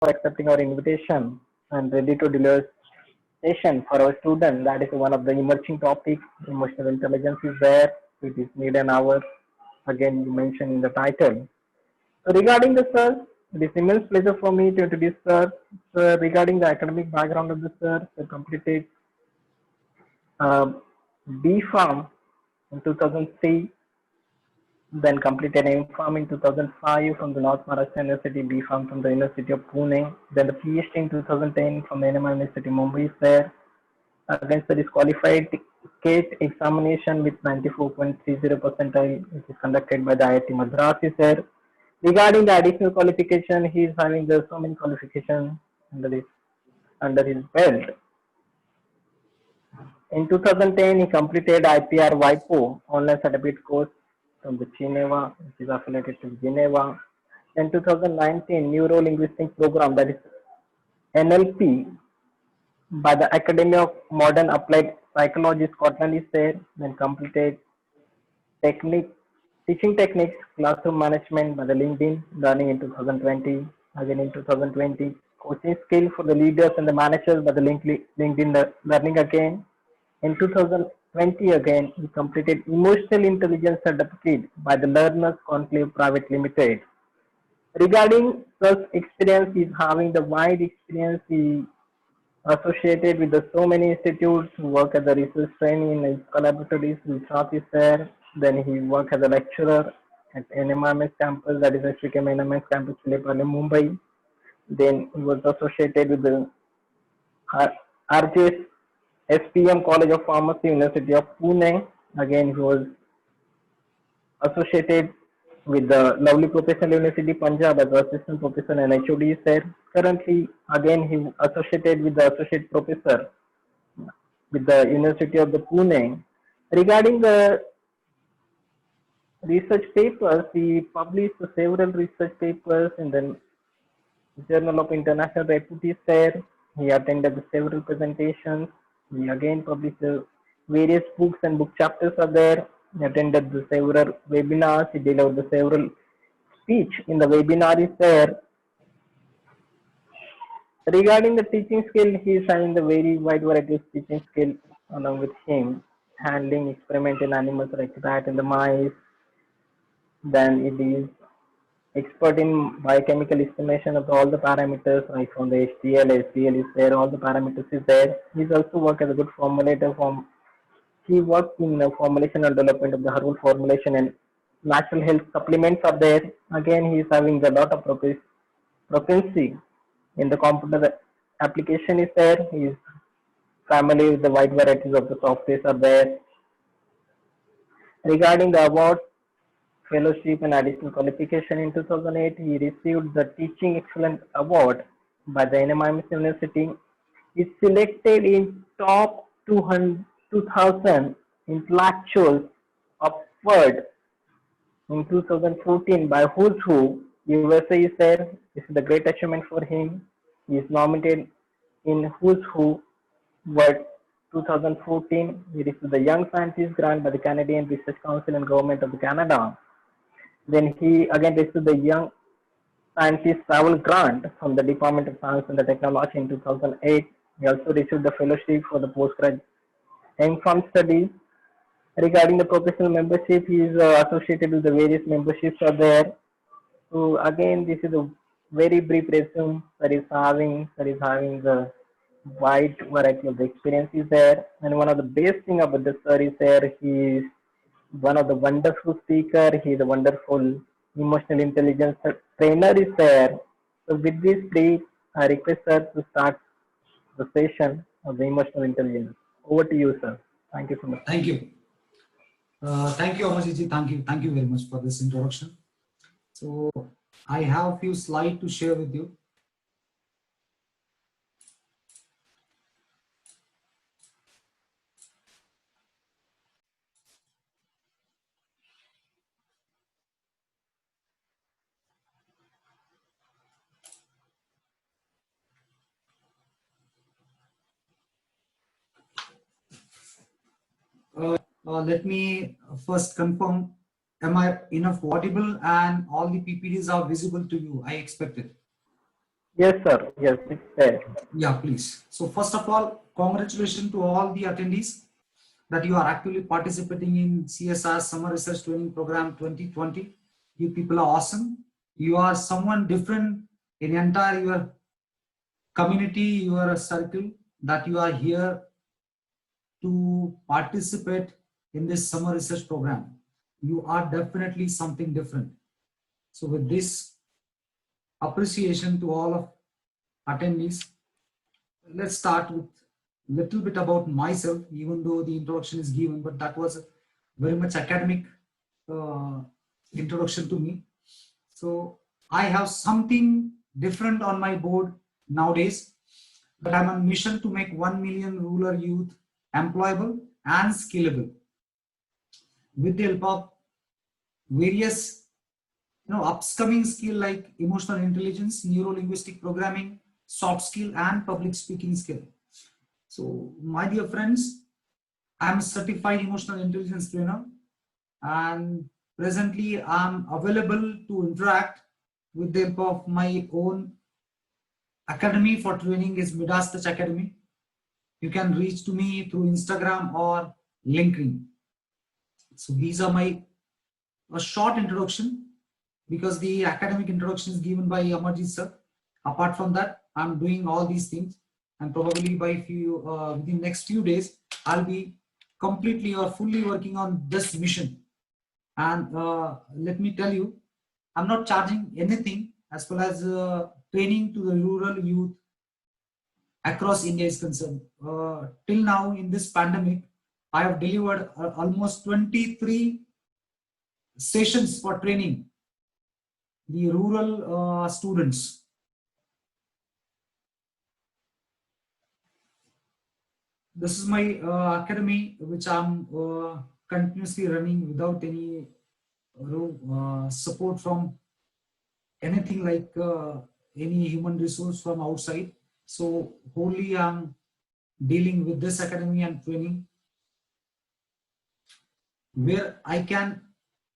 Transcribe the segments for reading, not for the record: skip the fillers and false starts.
for accepting our invitation and ready to deliver session for our student. That is one of the emerging topics. Emotional intelligence is there. It is need an hour. Again, you mentioned in the title. So regarding the sir, it is immense pleasure for me to introduce sir. Sir, regarding the academic background of the sir, sir completed uh, B Farm in 2003, then completed M.Pharm in 2005 from the North Maharashtra University, B.Pharm from the University of Pune, then the PhD in 2010 from the NMI University, Mumbai is there. Against the disqualified CATE examination with 94.30 percentile, which is conducted by the IIT Madras is there. Regarding the additional qualification, he is having the so many qualifications under his belt. In 2010, he completed IPR WIPO online certificate course from the Geneva, which is affiliated to Geneva. In 2019, Neuro Linguistic Program, that is NLP, by the Academy of Modern Applied Psychology Scotland is there. Then completed technique, teaching techniques, classroom management by the LinkedIn Learning in 2020. Again in 2020, coaching skill for the leaders and the managers by the LinkedIn Learning again. In 2020 again, he completed Emotional Intelligence Certificate by the Learners Conclave Private Limited. Regarding such experience, he is having the wide experience. He associated with the so many institutes, work as a research trainee in his collaboratories, research is there. Then he worked as a lecturer at NMIMS campus, that is SPKM NMS campus, Vileparle, Mumbai. Then he was associated with the RJS SPM College of Pharmacy, University of Pune. Again, he was associated with the Lovely Professional University, Punjab, as assistant professor and HOD is there. Currently, again, he associated with the associate professor with the University of the Pune. Regarding the research papers, he published several research papers in the Journal of International Repute is there. He attended several presentations. He again published various books and book chapters are there. He attended the several webinars. He delivered the several speech in the webinar is there. Regarding the teaching skill, he is having the very wide variety of teaching skill along with him. Handling experiment in animals like rat and the mice. Then it is expert in biochemical estimation of all the parameters, like from the HDL, SDL is there, all the parameters is there. He's also worked as a good formulator from he worked in the formulation and development of the herbal formulation and natural health supplements are there. Again, he is having a lot of proficiency in the computer application is there. He is familiar with the wide varieties of the softwares are there. Regarding the award, fellowship and additional qualification in 2008, he received the Teaching Excellence Award by the NMIMS University. He is selected in top 2000 intellectuals upward in 2014 by Who's Who. USA is there. This is the great achievement for him. He is nominated in Who's Who World 2014. He received the Young Scientist Grant by the Canadian Research Council and Government of Canada. Then he again received the Young Scientist Travel Grant from the Department of Science and Technology in 2008. He also received the fellowship for the postgraduate M.Pharm studies. Regarding the professional membership, he is associated with the various memberships are there. So again, this is a very brief resume that is having the wide variety of the experiences there. And one of the best thing about the sir is there, he is one of the wonderful speaker. He is a wonderful emotional intelligence trainer is there. So with this brief, I request sir to start the session of the emotional intelligence. Over to you, sir. Thank you so much. Thank you. Thank you, Amarjit. Thank you very much for this introduction. So I have a few slides to share with you. Let me first confirm, am I enough audible and all the PPTs are visible to you? I expect it. Yes, sir. Yes, it's there. Yeah, please. So first of all, congratulations to all the attendees that you are actively participating in CSR Summer Research Training Program 2020. You people are awesome. You are someone different in entire your community, your circle, that you are here to participate in this summer research program. You are definitely something different. So with this appreciation to all of attendees, let's start with a little bit about myself, even though the introduction is given, but that was very much academic uh, introduction to me. So I have something different on my board nowadays, that I'm on mission to make 1 million rural youth employable and scalable with the help of various upcoming skill like emotional intelligence, neuro-linguistic programming, soft skill, and public speaking skill. So my dear friends, I'm a certified emotional intelligence trainer, and presently I'm available to interact with the help of my own academy for training is Midas Touch Academy. You can reach to me through Instagram or LinkedIn. So these are my a short introduction, because the academic introduction is given by Amarjit sir. Apart from that, I'm doing all these things, and probably by within next few days, I'll be completely or fully working on this mission. And let me tell you, I'm not charging anything as well as training to the rural youth across India is concerned. Till now, in this pandemic, I have delivered almost 23 sessions for training the rural students. This is my academy, which I'm continuously running without any support from anything like any human resource from outside. So wholly I'm dealing with this academy and training, where I can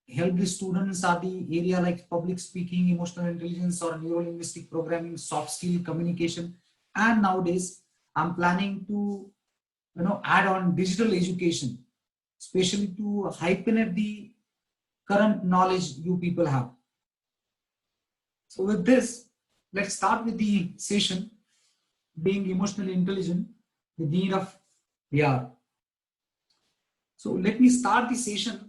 help the students are the area like public speaking, emotional intelligence, or neuro-linguistic programming, soft skill, communication. And nowadays, I'm planning to add on digital education, especially to hyphenate the current knowledge you people have. So with this, let's start with the session, being emotionally intelligent, the need of VR. So let me start the session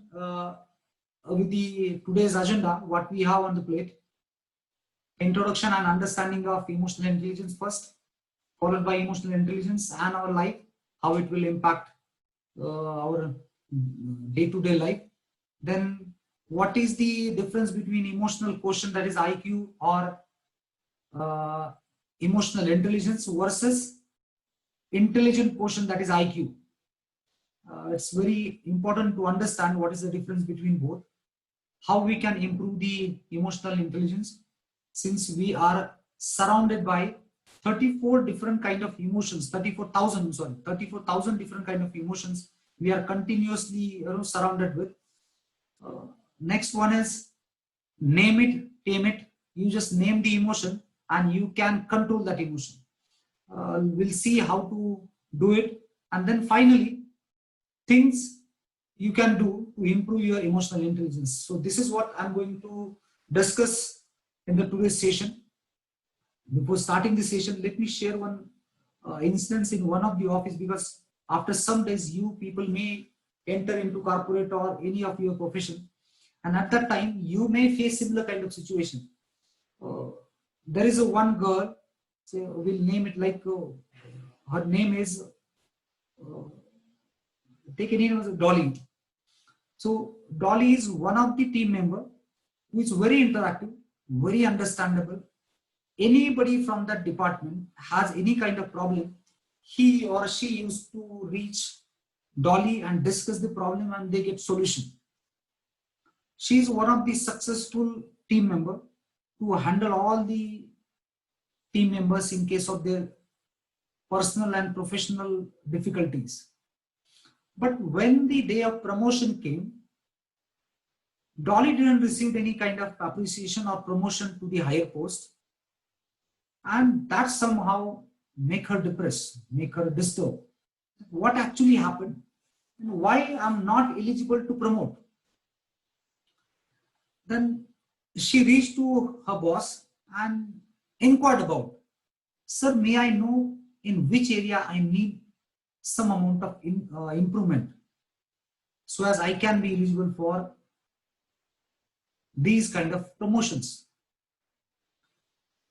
with the today's agenda, what we have on the plate. Introduction and understanding of emotional intelligence first, followed by emotional intelligence and our life, how it will impact our day-to-day life. Then what is the difference between emotional quotient, that is IQ, or emotional intelligence, versus intelligent quotient, that is IQ. It's very important to understand what is the difference between both, how we can improve the emotional intelligence, since we are surrounded by 34 different kind of emotions, 34,000 different kind of emotions we are continuously surrounded with. Next one is name it, tame it. You just name the emotion and you can control that emotion. We'll see how to do it. And then finally, things you can do to improve your emotional intelligence. So this is what I'm going to discuss in the today's session. Before starting the session, let me share one instance in one of the office, because after some days you people may enter into corporate or any of your profession, and at that time you may face similar kind of situation. There is a one girl, so we'll name it like her name is take a name as Dolly. So Dolly is one of the team member who is very interactive, very understandable. Anybody from that department has any kind of problem, he or she used to reach Dolly and discuss the problem and they get solution. She is one of the successful team member to handle all the team members in case of their personal and professional difficulties. But when the day of promotion came, Dolly didn't receive any kind of appreciation or promotion to the higher post. and that somehow make her depressed, make her disturbed. What actually happened? Why I'm not eligible to promote? Then she reached to her boss and inquired about, sir, may I know in which area I need some amount of improvement so as I can be eligible for these kind of promotions.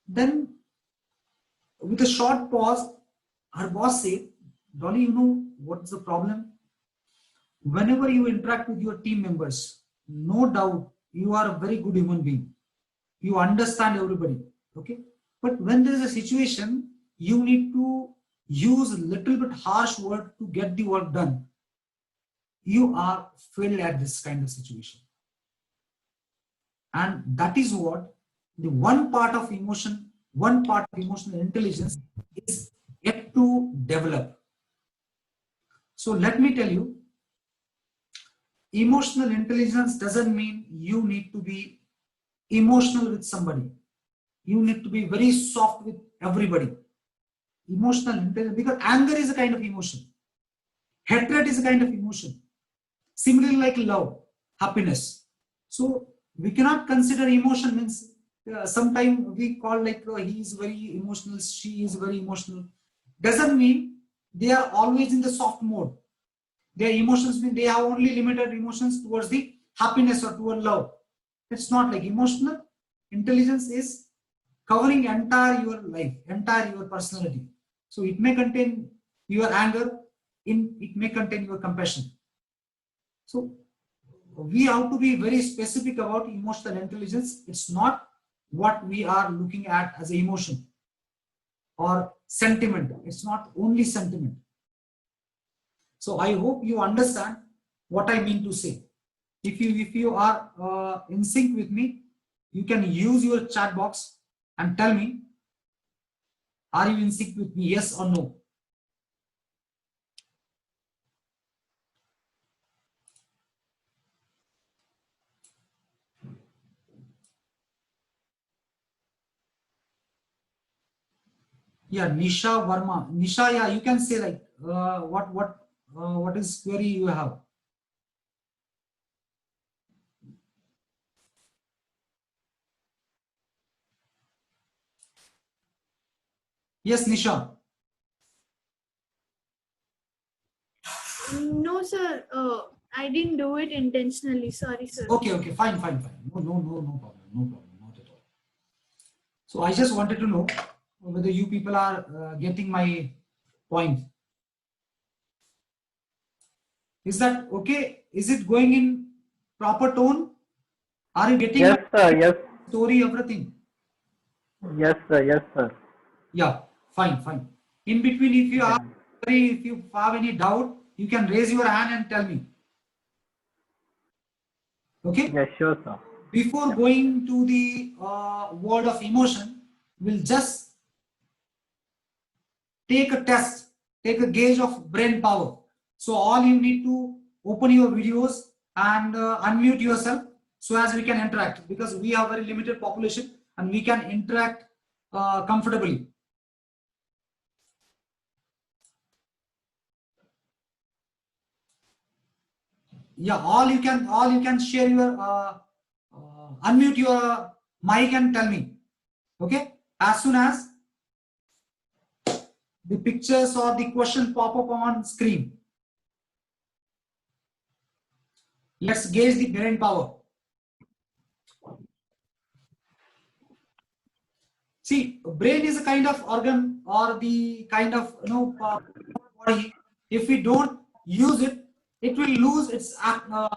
Then with a short pause, her boss said, Dolly, you know what's the problem? Whenever you interact with your team members, no doubt you are a very good human being. You understand everybody, okay? But when there is a situation, you need to use a little bit harsh word to get the work done. You are failed at this kind of situation. And that is what the one part of emotional intelligence is yet to develop. So let me tell you, emotional intelligence doesn't mean you need to be emotional with somebody. You need to be very soft with everybody. Emotional intelligence, because anger is a kind of emotion. Hatred is a kind of emotion. Similarly, like love, happiness. So we cannot consider emotion means sometimes we call like he is very emotional, she is very emotional. Doesn't mean they are always in the soft mode. Their emotions mean they have only limited emotions towards the happiness or toward love. It's not like emotional intelligence is covering entire your life, entire your personality. So it may contain your anger, it may contain your compassion. So we have to be very specific about emotional intelligence. It's not what we are looking at as an emotion or sentiment. It's not only sentiment. So I hope you understand what I mean to say. If you are in sync with me, you can use your chat box and tell me, are you in sync with me, yes or no? Yeah, Nisha Verma. Nisha, yeah, you can say like what is query you have? Yes, Nisha. No, sir. I didn't do it intentionally. Sorry, sir. Okay, fine. No problem, not at all. So I just wanted to know whether you people are getting my point. Is that okay? Is it going in proper tone? Are you getting Yes, sir. Yes. story, everything? Yes, sir. Yes, sir. Yeah, fine. In between, if you have any doubt, you can raise your hand and tell me. Okay. Yes, sure, sir. Before going to the word of emotion, we'll just take a test, take a gauge of brain power. So all you need to open your videos and unmute yourself so as we can interact, because we have very limited population and we can interact comfortably. Yeah, all you can share your unmute your mic and tell me. Okay, as soon as the pictures or the question pop up on screen. Let's gauge the brain power. See, brain is a kind of organ or the kind of body. If we don't use it, it will lose its power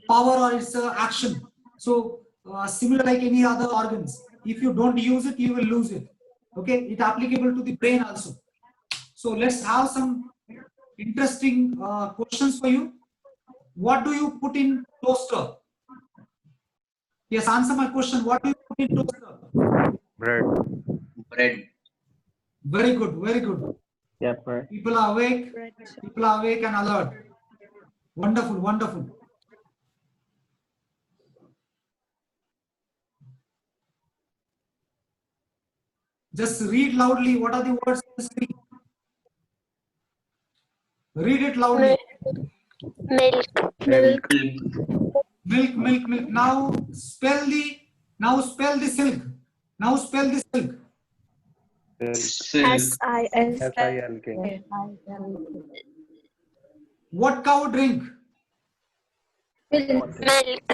or its action. So similar like any other organs, if you don't use it, you will lose it. Okay, it applicable to the brain also. So let's have some interesting questions for you. What do you put in toaster? Yes, answer my question. What do you put in toaster? Bread. Bread. Very good, very good. Yes, sir. People are awake. People are awake and alert. Wonderful. Just read loudly. What are the words on the screen? Read it loudly. Milk. Milk. Milk, milk, milk. Now spell the silk. Now spell the silk. SILK. SILK. What cow drink? Milk.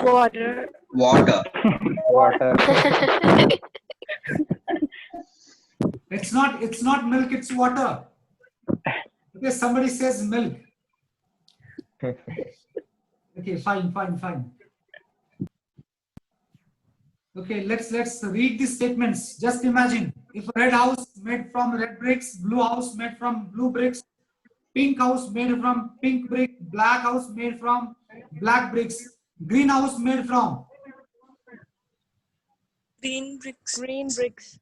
Water. Water. Water. It's not milk, it's water. Okay, somebody says milk. Okay, fine. Okay, let's read the statements. Just imagine if a red house made from red bricks, blue house made from blue bricks, pink house made from pink brick, black house made from black bricks, green house made from Green bricks.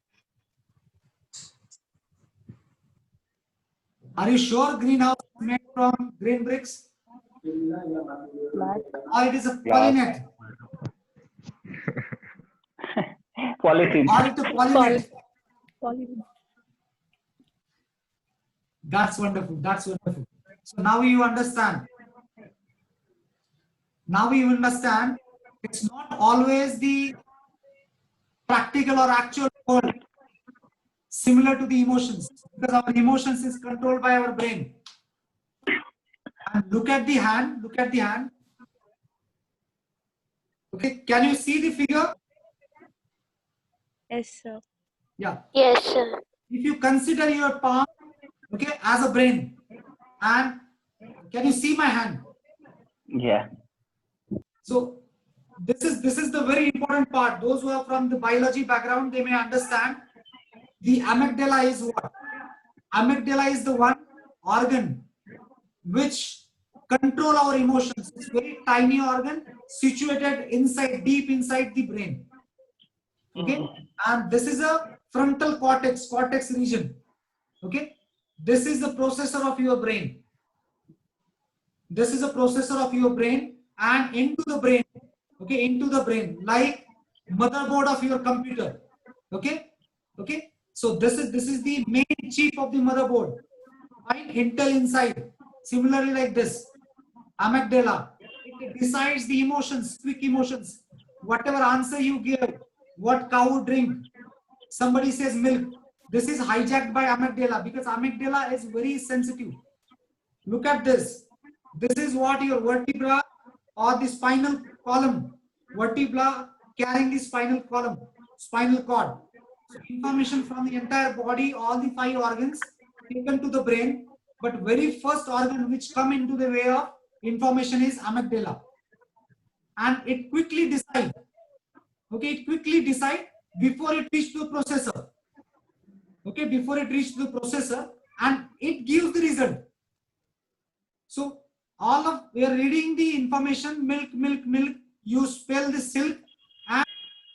Are you sure green house is made from green bricks? Or it is a polynet? Polythene. Or it's a polynet? That's wonderful. So now you understand. It's not always the practical or actual world similar to the emotions, because our emotions is controlled by our brain. And look at the hand. Okay, can you see the figure? Yes, sir. Yeah. Yes, sir. If you consider your palm, okay, as a brain, and can you see my hand? Yeah. So this is the very important part. Those who are from the biology background, they may understand. The amygdala is what? Amygdala is the one organ which control our emotions. It's a very tiny organ situated deep inside the brain. Okay, and this is a frontal cortex region. Okay, this is the processor of your brain. And into the brain, like motherboard of your computer. Okay. So this is the main chip of the motherboard. Right? Intel inside. Similarly, like this, amygdala. It decides the emotions, quick emotions. Whatever answer you give, what cow drink. Somebody says milk. This is hijacked by amygdala because amygdala is very sensitive. Look at this. This is what your vertebra or the spinal column. Vertebra carrying the spinal cord. So information from the entire body, all the 5 organs taken to the brain, but very first organ which come into the way of information is amygdala, and it quickly decide. Okay, it quickly decide before it reach to the processor. Okay, and it gives the result. So we are reading the information, milk. You spell the silk, and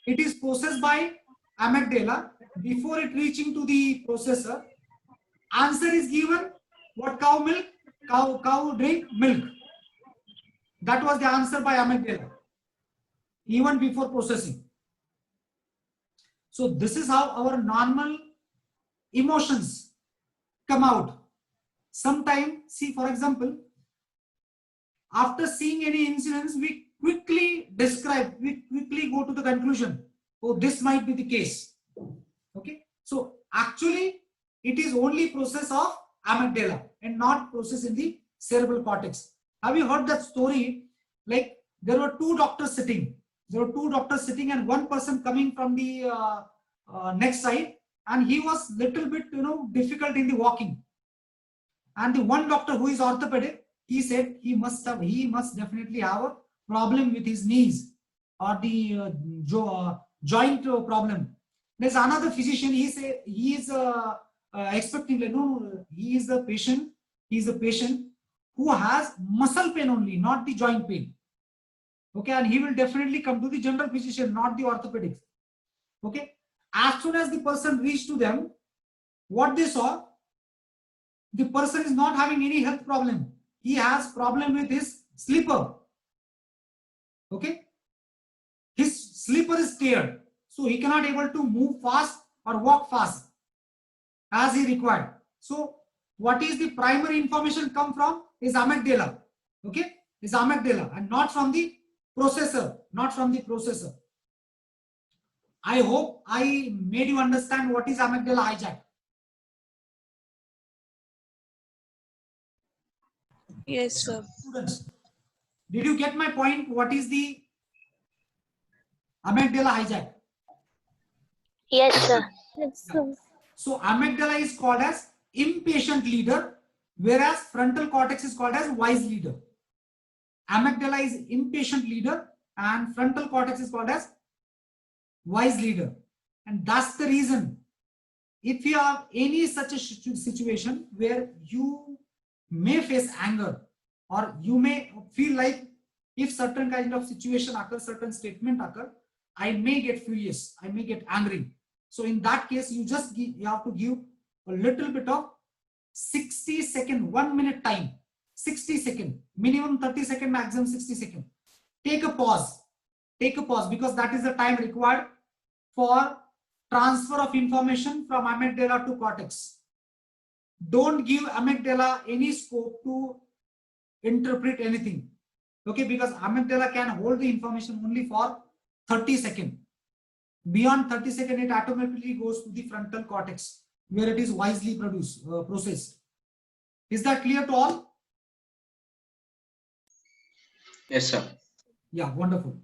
it is processed by amygdala. Before it reaching to the processor, answer is given. What cow milk? Cow drink milk. That was the answer by amygdala, even before processing. So this is how our normal emotions come out. Sometimes, see, for example, after seeing any incidents, we quickly go to the conclusion, oh, this might be the case. Okay, so actually it is only process of amygdala and not process in the cerebral cortex. Have you heard that story? Like there were 2 doctors sitting. And one person coming from the next side, and he was little bit difficult in the walking. And the one doctor who is orthopedic, he said he must definitely have a problem with his knees or the joint problem. There's another physician. He said he is expecting, he is a patient. He is a patient who has muscle pain only, not the joint pain. Okay, and he will definitely come to the general physician, not the orthopedics. Okay, as soon as the person reached to them, what they saw, the person is not having any health problem. He has problem with his slipper. Okay, his slipper is teared, so he cannot able to move fast or walk fast. as he required. So what is the primary information come from is amygdala. Okay, is amygdala and not from the processor, not from the processor. I hope I made you understand what is amygdala hijack. Yes, sir. Students, did you get my point? What is the amygdala hijack? Yes, sir. So amygdala is called as impatient leader, whereas frontal cortex is called as wise leader. Amygdala is impatient leader and frontal cortex is called as wise leader. And that's the reason, if you have any such a situation where you may face anger, or you may feel like if certain kind of situation occurs, certain statement occur, I may get furious, I may get angry. So in that case, you just you have to give a little bit of 60 second, 1 minute time, 60 second, minimum 30 second, maximum 60 second. Take a pause, because that is the time required for transfer of information from amygdala to cortex. Don't give amygdala any scope to interpret anything. Okay, because amygdala can hold the information only for 30 seconds. Beyond 30 seconds, it automatically goes to the frontal cortex, where it is wisely processed. Is that clear to all? Yes, sir. Yeah, wonderful.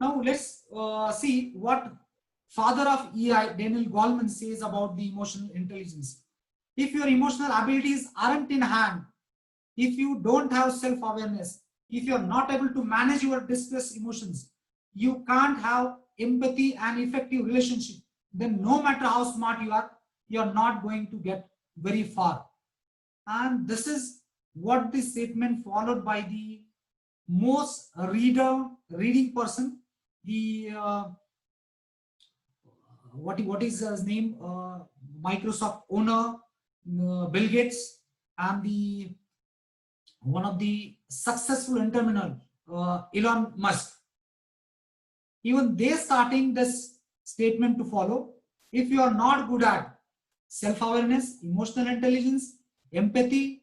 Now let's see what father of EI, Daniel Goleman, says about the emotional intelligence. If your emotional abilities aren't in hand, if you don't have self-awareness, if you're not able to manage your distress emotions, you can't have empathy and effective relationship, then no matter how smart you are, you're not going to get very far. And this is what the statement followed by the most reading person, the what is his name, Microsoft owner, Bill Gates, and the one of the successful entrepreneur, Elon Musk. Even they starting this statement to follow. If you are not good at self-awareness, emotional intelligence, empathy,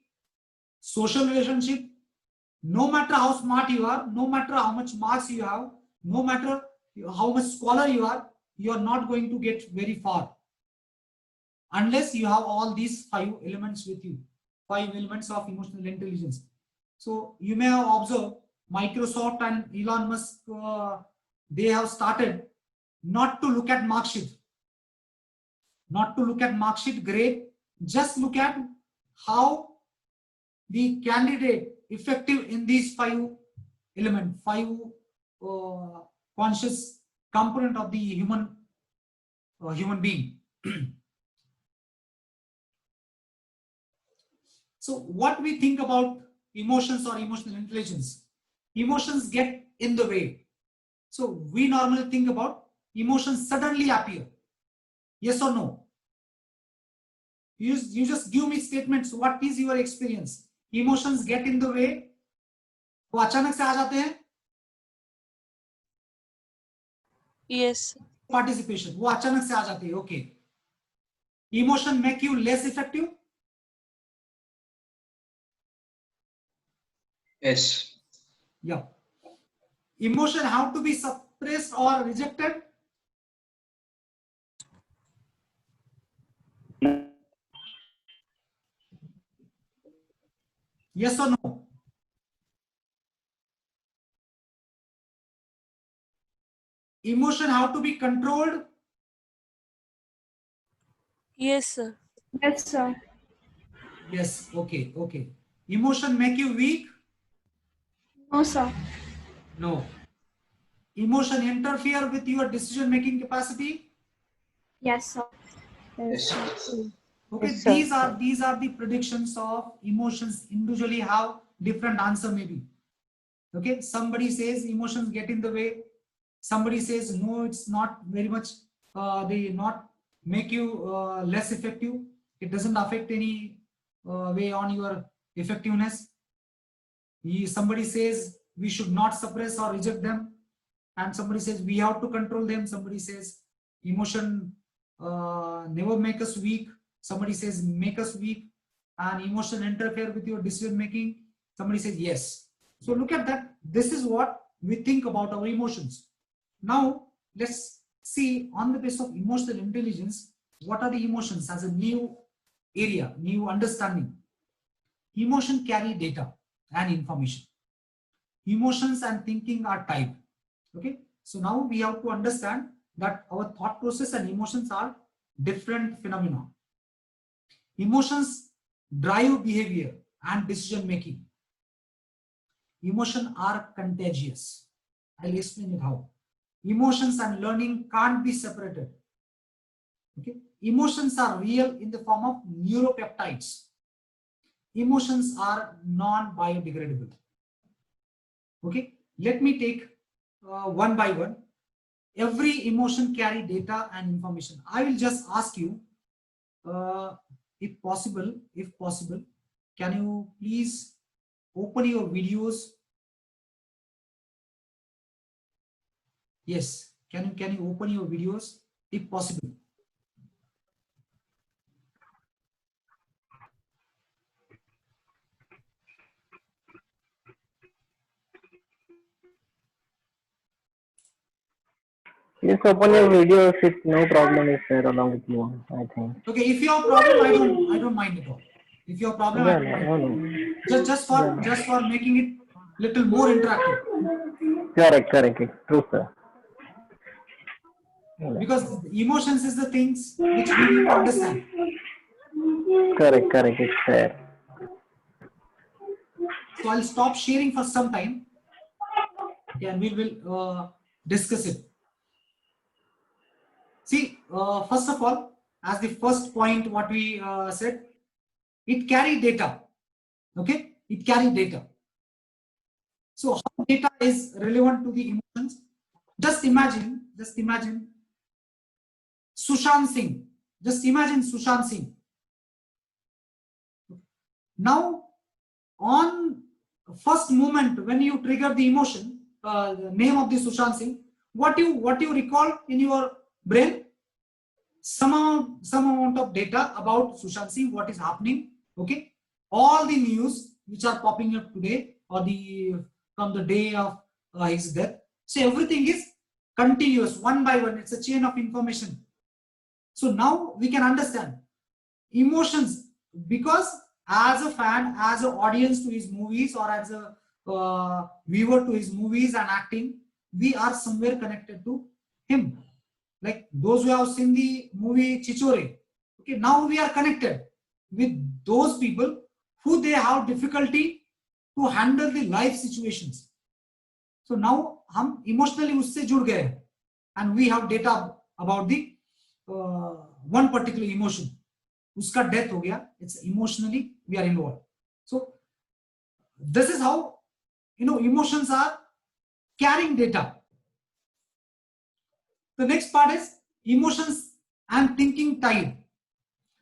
social relationship, no matter how smart you are, no matter how much marks you have, no matter how much scholar you are not going to get very far unless you have all these 5 elements with you, 5 elements of emotional intelligence. So you may have observed Microsoft and Elon Musk, they have started not to look at mark sheet, grade, just look at how the candidate effective in these 5 element, 5 conscious component of the human being. So what we think about emotions or emotional intelligence? Emotions get in the way. So we normally think about emotions suddenly appear. Yes or no? You just give me statements. What is your experience? Emotions get in the way. वो अचानक से आ जाते हैं. Yes. Participation. वो अचानक से आ जाते हैं. Okay. Emotion make you less effective. Yes. Yeah. Emotion have to be suppressed or rejected. Yes or no? Emotion have to be controlled. Yes, sir. Yes, sir. Yes. Okay. Okay. Emotion make you weak. No, sir. No. Emotion interfere with your decision making capacity. Yes, sir. Yes. Okay, Yes, sir. these are the predictions of emotions. Individually have different answer maybe. Okay, somebody says emotions get in the way. Somebody says no, it's not very much. They not make you less effective. It doesn't affect any way on your effectiveness. Somebody says we should not suppress or reject them, and somebody says we have to control them. Somebody says emotion never make us weak. Somebody says make us weak, and emotion interfere with your decision making. Somebody says yes. So look at that. This is what we think about our emotions. Now let's see, on the basis of emotional intelligence, what are the emotions as a new area, new understanding. Emotion carry data and information. Emotions and thinking are tied. Okay, so now we have to understand that our thought process and emotions are different phenomena. Emotions drive behavior and decision making. Emotions are contagious. I'll explain it how. Emotions and learning can't be separated. Okay, emotions are real in the form of neuropeptides. Emotions are non-biodegradable. Okay, let me take one by one. Every emotion carry data and information. I will just ask you, if possible, can you please open your videos? Yes, can you open your videos if possible? Yes, open your videos if no problem is there along with you, I think. Okay, if you have problem, I don't mind at all. If you have problem, I don't mind. No. Just for making it little more interactive. Correct. True, sir. Because emotions is the things which we need to understand. Correct. It's fair. So I'll stop sharing for some time. Okay, and we will discuss it. See, first of all, as the first point, what we said, it carry data. Okay, it carry data. So how data is relevant to the emotions? Just imagine Sushant Singh. Just imagine Sushant Singh. Now, on first moment when you trigger the emotion, the name of the Sushant Singh, what you recall in your brain? Some amount of data about Sushant Singh, what is happening. Okay, all the news which are popping up today or from the day of his death. So everything is continuous, one by one. It's a chain of information. So now we can understand emotions, because as a fan, as an audience to his movies, or as a viewer to his movies and acting, we are somewhere connected to him. Like those who have seen the movie Chichore, okay, now we are connected with those people who they have difficulty to handle the life situations. So now हम emotionally उससे जुड़ गए, and we have data about the one particular emotion. उसका death हो गया, it's emotionally we are involved. So this is how emotions are carrying data. The next part is emotions and thinking tied.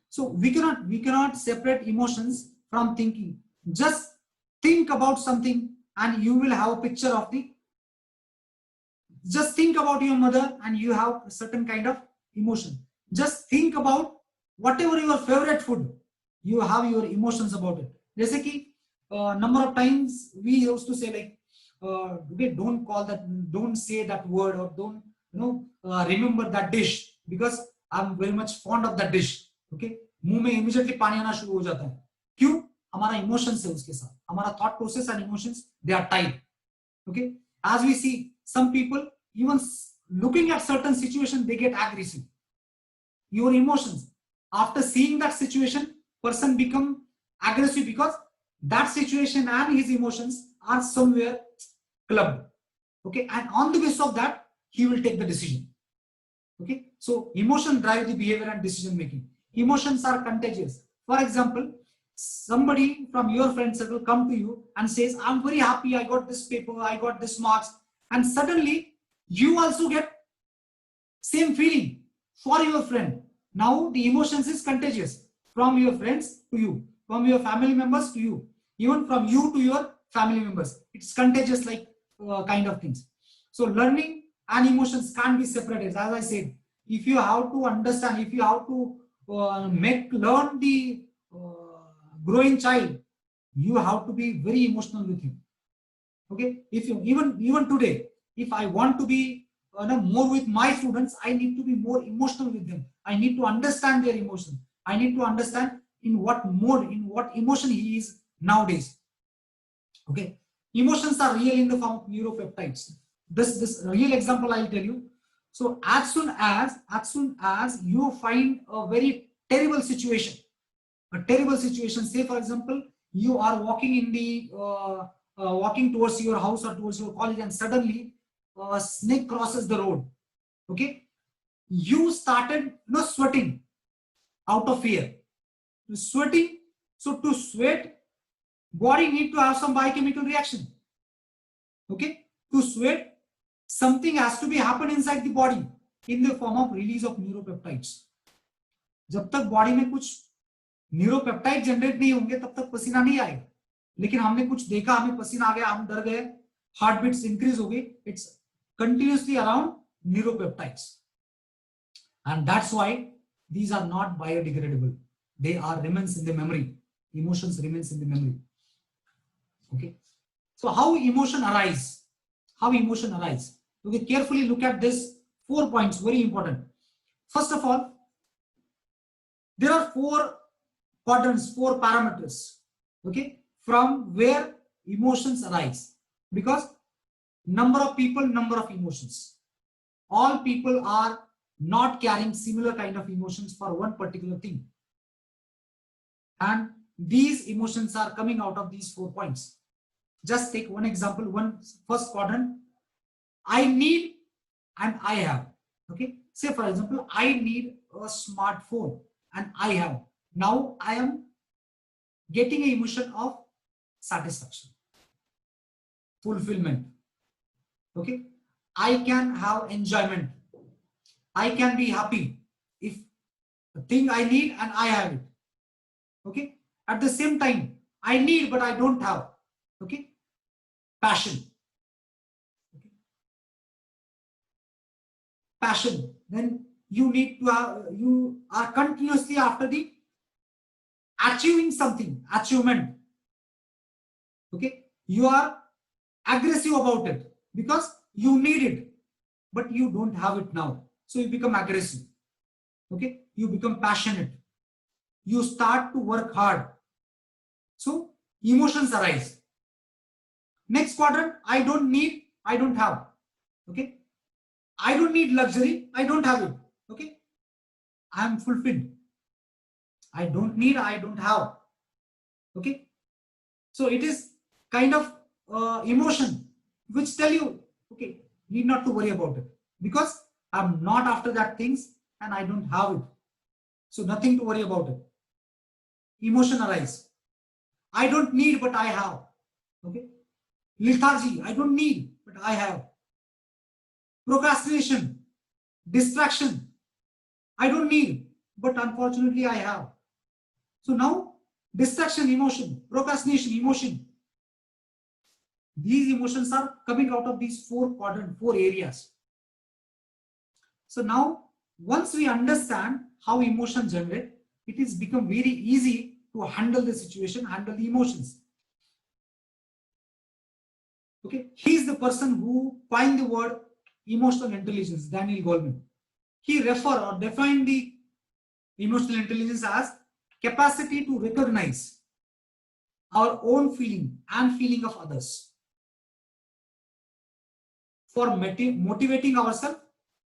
So we cannot separate emotions from thinking. Just think about something and you will have a picture of the. Just think about your mother and you have a certain kind of emotion. Just think about whatever your favorite food, you have your emotions about it. जैसे कि number of times we used to say like, okay, don't say that word, or don't remember that dish because I'm very much fond of that dish. Okay, मुंह में immediately पानी आना शुरू हो जाता है. क्यों? हमारा emotions है उसके साथ. हमारा thought process and emotions, they are tied. Okay, as we see, some people even looking at certain situation, they get aggressive. Your emotions, after seeing that situation, person become aggressive because that situation and his emotions are somewhere clubbed. Okay, and on the basis of that, he will take the decision. Okay, so emotion drive the behavior and decision making. Emotions are contagious. For example, somebody from your friend circle come to you and says, I'm very happy, I got this paper, I got this marks, and suddenly you also get same feeling for your friend. Now the emotions is contagious from your friends to you, from your family members to you, even from you to your family members. It's contagious, like kind of things. So learning and emotions can't be separated. As I said, if you have to understand, if you have to learn the growing child, you have to be very emotional with him. Okay, if you even today, if I want to be more with my students, I need to be more emotional with them. I need to understand their emotion. I need to understand in what mode, in what emotion he is nowadays. Okay, emotions are real in the form of neuropeptides. This real example I'll tell you. So as soon as you find a very terrible situation, say for example, you are walking in the walking towards your house or towards your college, and suddenly a snake crosses the road. Okay, you started sweating out of fear. Sweating. So to sweat, body need to have some biochemical reaction. Okay, to sweat, something has to be happen inside the body in the form of release of neuropeptides. जब तक body में कुछ neuropeptide generate नहीं होंगे तब तक पसीना नहीं आएगा. लेकिन हमने कुछ देखा, हमें पसीना आ गया, हम डर गए, हार्ट बीट्स इंक्रीज हो गई. It's continuously around neuropeptides, and that's why these are not biodegradable. They are remains in the memory. Emotions remains in the memory. Okay, so how emotion arise? Okay, carefully look at this 4 points, very important. First of all, there are 4 quadrants, 4 parameters, okay, from where emotions arise. Because number of people, number of emotions. All people are not carrying similar kind of emotions for one particular thing. And these emotions are coming out of these 4 points. Just take one example, first quadrant. I need and I have. Okay, say for example, I need a smartphone and I have. Now I am getting an emotion of satisfaction, fulfillment. Okay, I can have enjoyment. I can be happy if the thing I need and I have it. Okay, at the same time, I need but I don't have. Okay, passion. Okay. Passion. Then you need to have, you are continuously after the achieving something, achievement. Okay, you are aggressive about it because you need it but you don't have it now, so you become aggressive. Okay, you become passionate, you start to work hard, so emotions arise. Next quadrant, I don't need, I don't have. Okay, I don't need luxury, I don't have it. Okay, I am fulfilled. I don't need, I don't have. Okay, so it is kind of emotion which tell you, okay, need not to worry about it because I'm not after that things and I don't have it, so nothing to worry about it. Emotion arise. I don't need but I have. Okay, lethargy, I don't need but I have. Procrastination, distraction, I don't need but unfortunately I have. So now distraction, emotion, procrastination, emotion, these emotions are coming out of these 4 quadrants, 4 areas. So now once we understand how emotions generate, it is become very easy to handle the situation, handle the emotions. Okay, he is the person who coined the word emotional intelligence, Daniel Goleman. He referred or defined the emotional intelligence as capacity to recognize our own feeling and feeling of others, for motivating ourselves,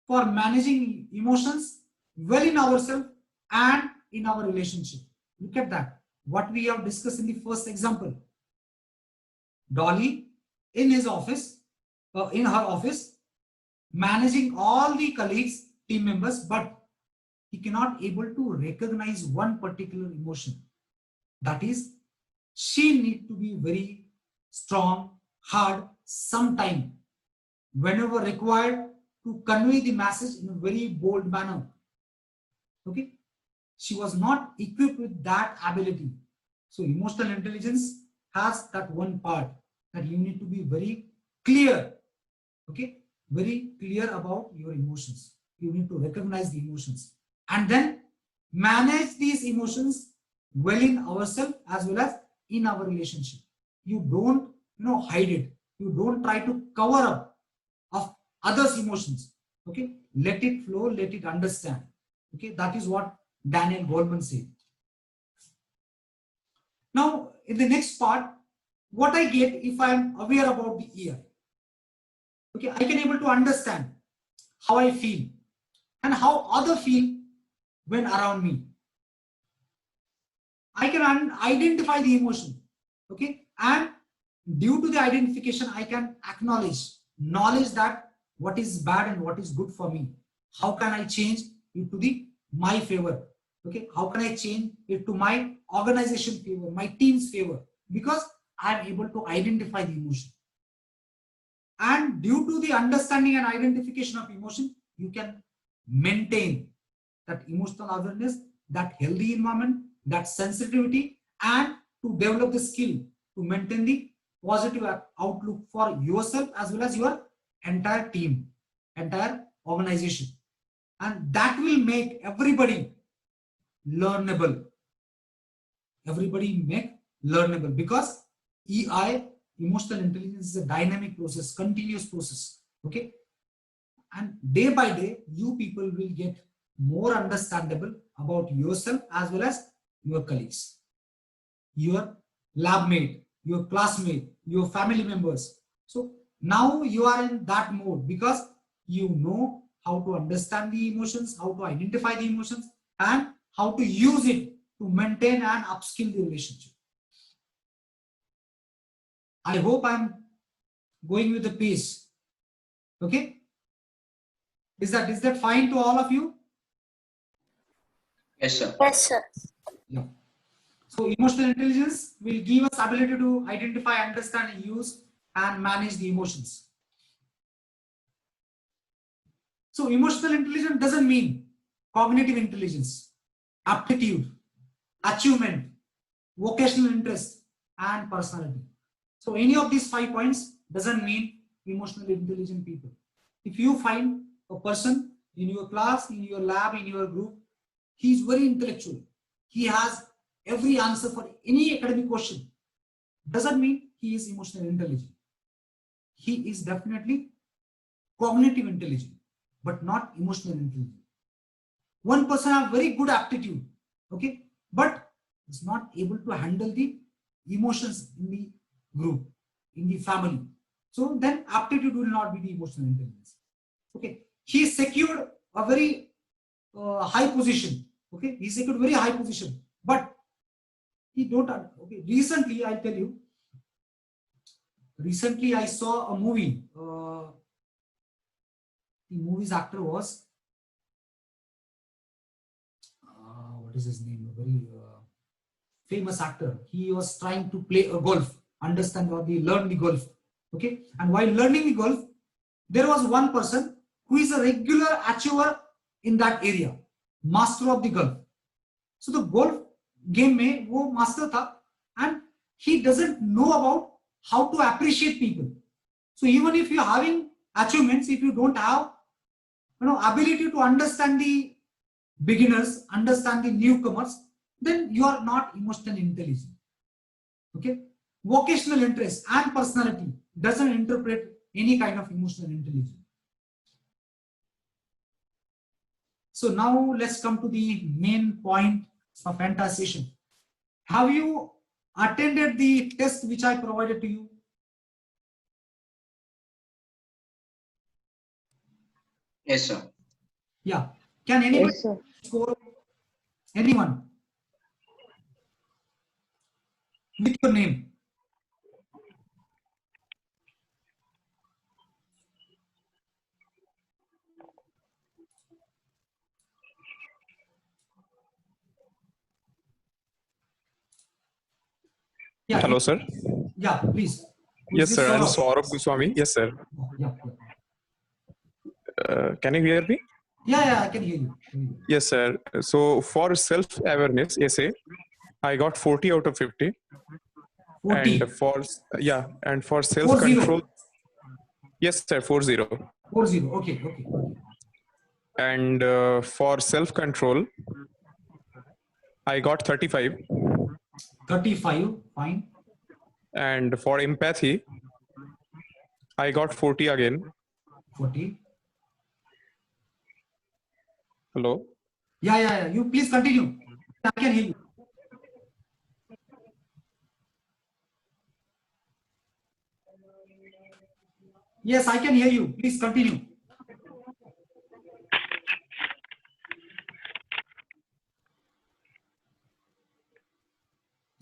for managing emotions well in ourselves and in our relationship. Look at that, what we have discussed in the first example. Dolly in his office, in her office, managing all the colleagues, team members, but he cannot able to recognize one particular emotion. That is, she need to be very strong, hard, sometime, whenever required, to convey the message in a very bold manner. Okay, she was not equipped with that ability. So emotional intelligence has that one part, that you need to be very clear. Okay, very clear about your emotions. you need to recognize the emotions and then manage these emotions well in ourselves as well as in our relationship. You don't, hide it. You don't try to cover up of others' emotions. Okay, let it flow, let it understand. Okay, that is what Daniel Goleman said. Now, in the next part, what I get if I am aware about the EI. Okay, I can able to understand how I feel and how others feel when around me. I can identify the emotion. Okay, and due to the identification, I can knowledge that what is bad and what is good for me. How can I change it to my favor? Okay, how can I change it to my organization favor, my team's favor? Because I am able to identify the emotion. And due to the understanding and identification of emotion, you can maintain that emotional awareness, that healthy environment, that sensitivity, and to develop the skill to maintain the positive outlook for yourself as well as your entire team, entire organization. And that will make everybody learnable. Everybody make learnable, because EI, emotional intelligence, is a dynamic process, continuous process. Okay, and day by day you people will get more understandable about yourself as well as your colleagues, your lab mate, your classmate, your family members. So now you are in that mode because you know how to understand the emotions, how to identify the emotions, and how to use it to maintain and upskill the relationship. I hope I'm going with the pace. Okay, is that fine to all of you? Yes, sir. Yes, sir. Yeah. So emotional intelligence will give us ability to identify, understand, use, and manage the emotions. So emotional intelligence doesn't mean cognitive intelligence, aptitude, achievement, vocational interest, and personality. So any of these 5 points doesn't mean emotionally intelligent people. If you find a person in your class, in your lab, in your group, he is very intellectual, he has every answer for any academic question, doesn't mean he is emotionally intelligent. He is definitely cognitive intelligent, but not emotional intelligent. One person has very good aptitude, okay, but is not able to handle the emotions in the group, in the family. So then aptitude will not be the emotional intelligence. Okay, he secured a very high position. Okay, he secured very high position, but he don't. Okay, recently I'll tell you. Recently I saw a movie. The movie's actor was what is his name? A very famous actor. He was trying to play a golf, understand or learn the golf. Okay, and while learning the golf, there was one person who is a regular achiever in that area, master of the golf. So the golf game में वो master था, and he doesn't know about how to appreciate people. So even if you are having achievements, if you don't have ability to understand the beginners, understand the newcomers, then you are not emotionally intelligent. Okay, vocational interest and personality doesn't interpret any kind of emotional intelligence. So now let's come to the main point of entire session. Have you attended the test which I provided to you? Yes, sir. Yeah. Can anybody Yes, sir. score? Anyone? With your name. Yeah. Hello, sir. Yeah, please. Who is Yes, this? sir. I'm Saurabh? Saurabh Goswami. Yes, sir. Yeah. Can you hear me? Yeah, I can hear you. Yes, sir. So for self-awareness essay, I got 40 out of 50. 40. And for and for 40. self-control, yes, sir, 40. 40. Okay. And for self-control, I got 35. 35, fine. And for empathy, I got 40 again. 40. Hello? Yeah. You please continue. I can hear you. Yes, I can hear you. Please continue.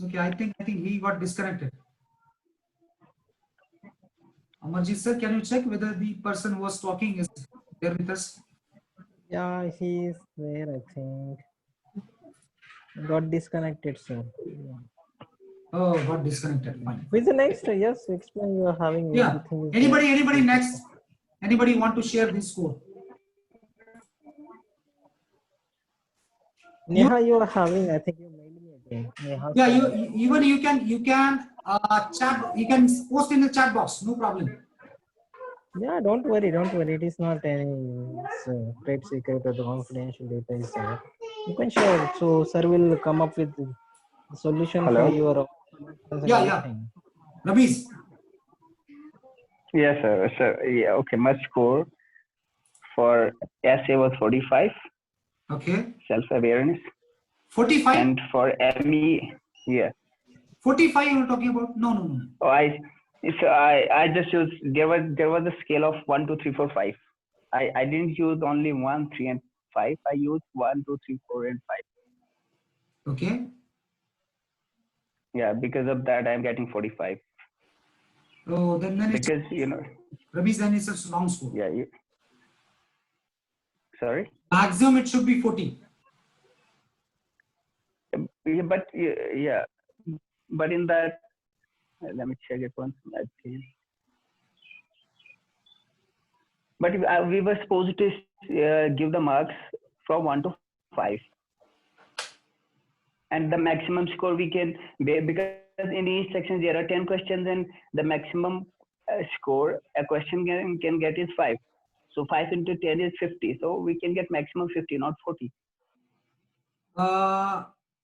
Okay, I think he got disconnected. Amarjit sir, can you check whether the person who was talking is there with us? Yeah, he is there, I think. Got disconnected, sir. Yeah. Oh, got disconnected. Fine. Who is the next? Yes, explain. You are having Yeah. everything. is there. Anybody next? Anybody want to share this score? Neha, you are having. I think you mailed me again. Neha, Yeah, sir. you can chat. You can post in the chat box. No problem. Yeah, don't worry. It is not any trade secret or the confidential data is there. You can share. So, sir will come up with the solution Hello? for your. Yeah. Ramesh. Yes, sir. Yeah, okay. My score for essay was 45, Okay. self-awareness. 45. And for ME, yeah. 45 you were talking about? No. Oh, I just used, there was a scale of 1, 2, 3, 4, 5. I didn't use only 1, 3, and 5. I used 1, 2, 3, 4, and 5. Okay. Yeah, because of that, I'm getting 45. Oh, then it's Because, Ramesh, then it's a long score. yeah. Sorry? Maximum it should be 40. Yeah, but in that, let me check it once again. But we were supposed to give the marks from 1 to 5. And the maximum score we can, because in each section there are 10 questions, and the maximum score a question can get is 5. So 5 into 10 is 50. So we can get maximum 50, not 40.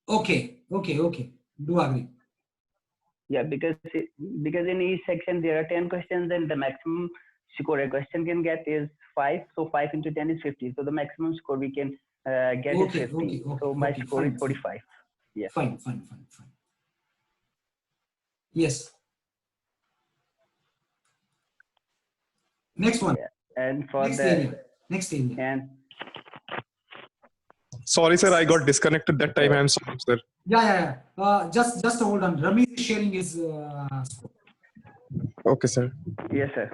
Okay. Do agree. Yeah, because in each section there are 10 questions, and the maximum score a question can get is 5. So 5 into 10 is 50. So the maximum score we can get is 50. Okay, so my score fine, is 45. Yeah. Fine. Yes. Next one. Yeah. And for Next area. And Sorry, sir, I got disconnected that time. I'm sorry, sir. Yeah. Just hold on. Ramesh is sharing his score. Okay, sir. yes, sir.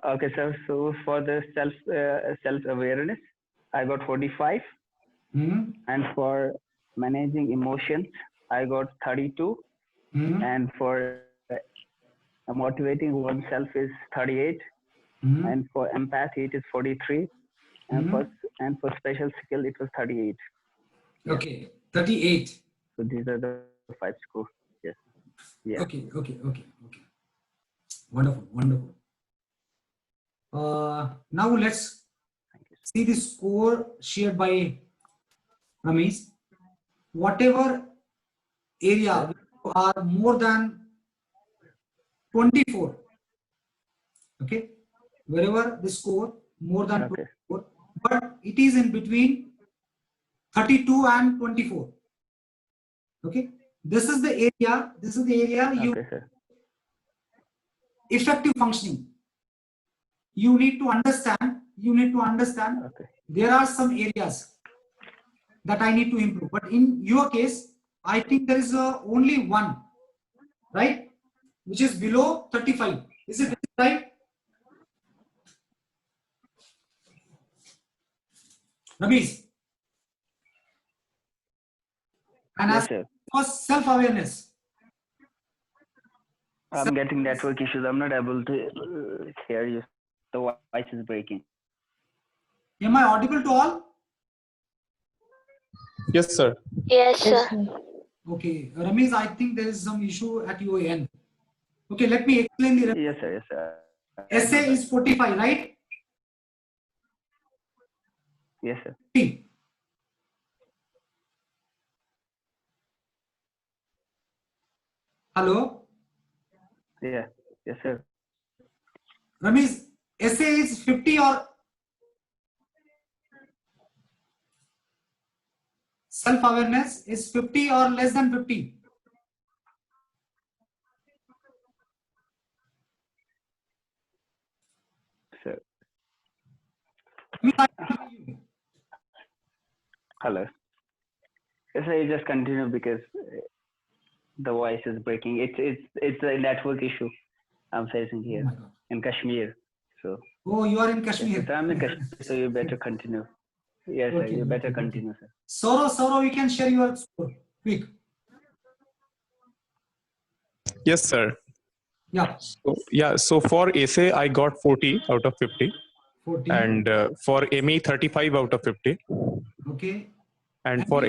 Okay, sir. So for the self-awareness, I got 45. And for managing emotions, I got 32. And for motivating oneself is 38. And for empathy, it is 43. And for special skill, it was 38. Okay, 38. So these are the 5 scores. Yes. Yeah. Okay. Wonderful. Now let's see the score shared by Ramesh. Whatever area are more than 24. Okay, wherever the score more than 24, but it is in between 32 and 24. Okay, this is the area you Okay, sir. effective functioning. You need to understand. Okay. There are some areas that I need to improve, but in your case, I think there is only one, right, which is below 35. Is it right? Ramesh. And Yes, as sir. for self-awareness, I'm getting network issues. I'm not able to hear you. The voice is breaking. am I audible to all? Yes, sir. Yes, sir. Okay, Ramesh, I think there is some issue at your end. Okay, let me explain the Yes, sir. Yes, sir. essay is 45, right? Yes, sir. 50. Hello, Yeah. Yes, sir. Ramesh, essay is 50 or self-awareness is 50 or less than 50? Sir. Ramesh, I can't hear you. Hello. Yes, sir. You just continue because the voice is breaking. It's a network issue I'm facing Oh here my God. in Kashmir. So Oh, you are in yes, Kashmir. sir. I'm in Kashmir, so you better continue. Yes, sir. Okay, You better okay, okay. continue, sir. Saurav, you can share your score. Quick. Yes, sir. Yeah, So for essay, I got 40 out of 50. 40. And for ME, 35 out of 50. Okay. And for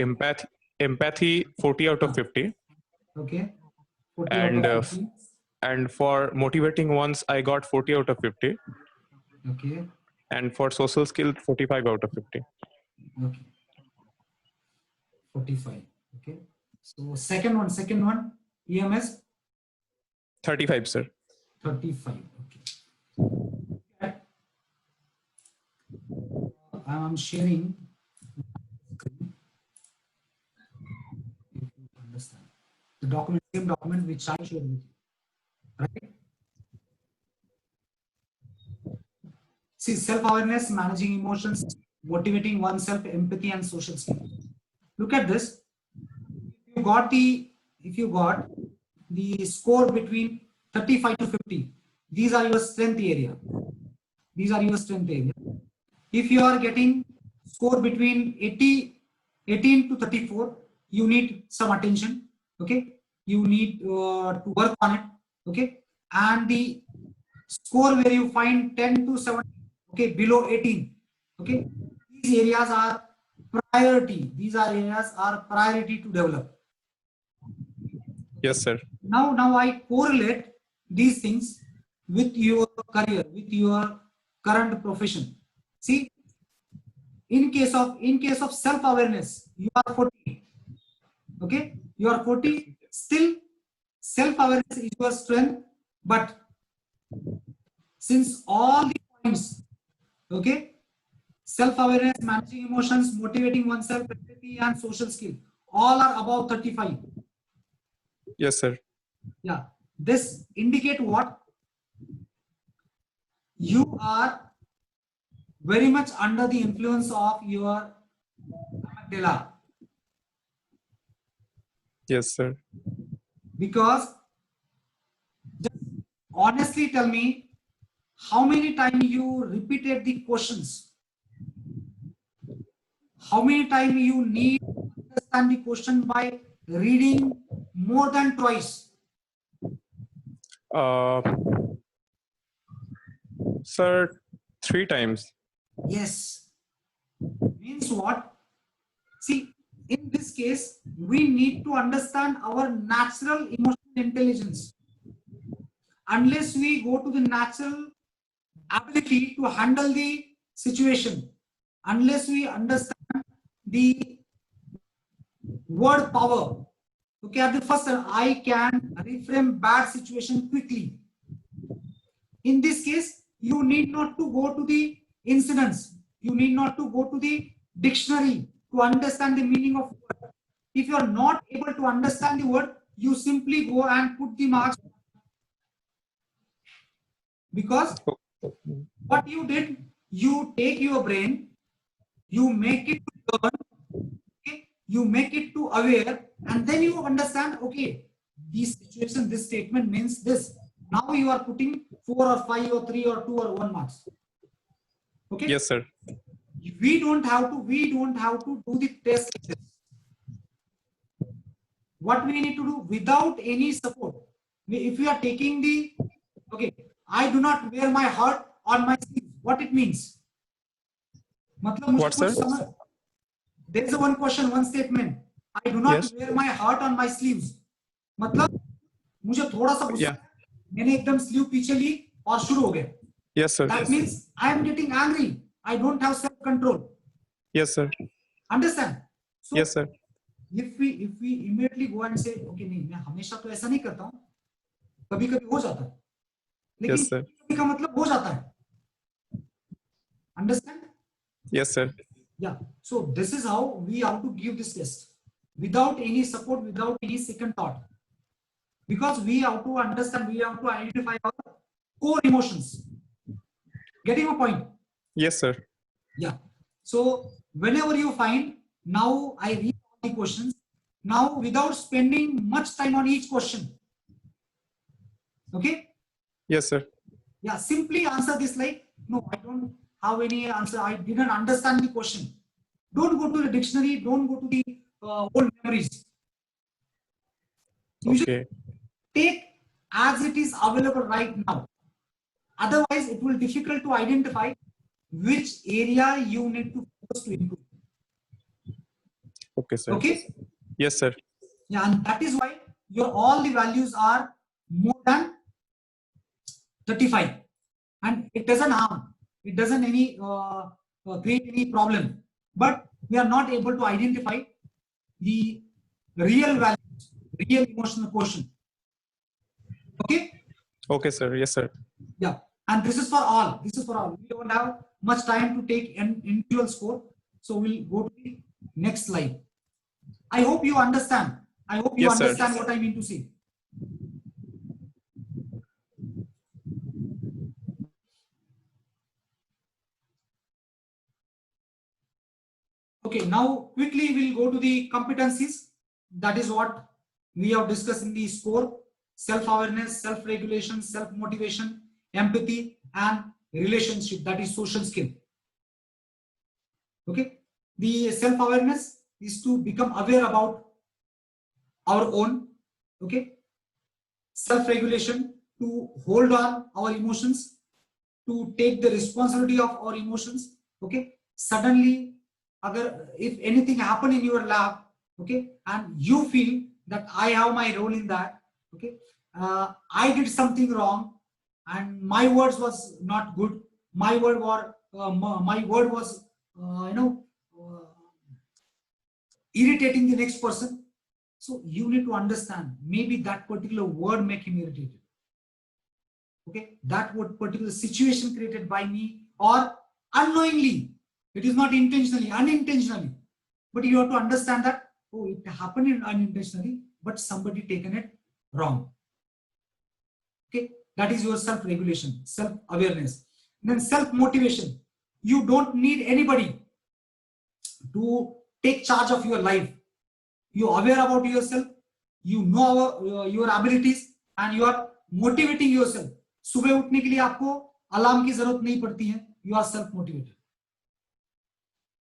empathy, 40 out of 50. Okay. 40 out of 50. And for motivating ones, I got 40 out of 50. Okay. And for social skill, 45 out of 50. Okay. 45. Okay. So second one, EMS 35, sir. 35. Okay. I'm sharing. If you understand the document, same document which I shared with you, right? See, self-awareness, managing emotions, motivating oneself, empathy, and social skills. Look at this. If you got the score between 35 to 50, these are your strength area. These are your strength area. If you are getting score between 18 to 34, you need some attention. Okay, you need to work on it. Okay, and the score where you find 10 to 7, okay, below 18. Okay, these areas are priority. These are areas are priority to develop. Yes, sir. Now I correlate these things with your career, with your current profession. See, in case of self-awareness, you are 40. Okay, you are 40. Still, self-awareness is your strength, but since all the points, okay, self-awareness, managing emotions, motivating oneself, empathy, and social skill, all are above 35. Yes, sir. Yeah, this indicate what? You are very much under the influence of your amygdala. Yes, sir. Because just honestly tell me how many times you repeated the questions, how many times you need to understand the question by reading more than twice. Sir, 3 times. Yes, means what? See, in this case we need to understand our natural emotional intelligence. Unless we go to the natural ability to handle the situation, unless we understand the word power, okay, at the first I can reframe bad situation quickly. In this case, you need not to go to the incidents, you need not to go to the dictionary to understand the meaning of word. If you are not able to understand the word, you simply go and put the marks, because what you did, you take your brain, you make it to learn, okay, you make it to aware, and then you understand, okay, this situation, this statement means this. Now you are putting 4 or 5 or 3 or 2 or 1 marks. Okay. Yes, sir. We don't have to do the test like this. What we need to do without any support, if we are taking the, okay, I do not wear my heart on my sleeve, what it means? What, sir? There is a one question, one statement. I do not Yes. wear my heart on my sleeves. मतलब मुझे थोड़ा सा गुस्सा, मैंने एकदम sleeve पीछे ली और शुरू हो गया. Yes, sir. That means I am getting angry. I don't have self control. Yes, sir. Understand? So Yes, sir. if we immediately go and say okay नहीं मैं हमेशा तो ऐसा नहीं करता हूँ, कभी कभी हो जाता है, लेकिन Yes, sir. कभी का मतलब हो जाता है. Understand? Yes, sir. Yeah. So this is how we have to give this test without any support, without any second thought, because we have to understand, we have to identify our core emotions. Getting a point? Yes, sir. Yeah. So whenever you find, now I read all the questions. Now without spending much time on each question. Okay? Yes, sir. Yeah, simply answer this like, no, I don't have any answer. I didn't understand the question. Don't go to the dictionary. Don't go to the old memories. You should Okay. take as it is available right now. Otherwise, it will be difficult to identify which area you need to focus to improve. Okay, sir. Okay? Yes, sir. Yeah, and that is why your all the values are more than 35, and it doesn't harm. It doesn't any create any problem. But we are not able to identify the real values, real emotional quotient. Okay? Okay, sir. Yes, sir. Yeah, and this is for all. This is for all. We don't have much time to take an individual score, so we'll go to the next slide. I hope you understand. I hope you Yes, sir. understand what I mean to say. Okay, now quickly we'll go to the competencies. That is what we have discussed in the score: self-awareness, self-regulation, self-motivation, empathy, and relationship. That is social skill. Okay, the self-awareness is to become aware about our own. Okay, self-regulation, to hold on our emotions, to take the responsibility of our emotions. Okay, suddenly if anything happen in your lab, okay, and you feel that I have my role in that, okay, I did something wrong and my words was not good, my word was irritating the next person. So you need to understand, maybe that particular word make him irritated. Okay, that would particular situation created by me, or unknowingly, it is not intentionally, unintentionally, but you have to understand that, oh, it happened unintentionally, but somebody taken it wrong. Okay, that is your self-regulation, self-awareness. Then self-motivation. You don't need anybody to take charge of your life. You are aware about yourself, you know your abilities, and you are motivating yourself. सुबह उठने के लिए आपको alarm की जरूरत नहीं पड़ती है. You are self-motivated.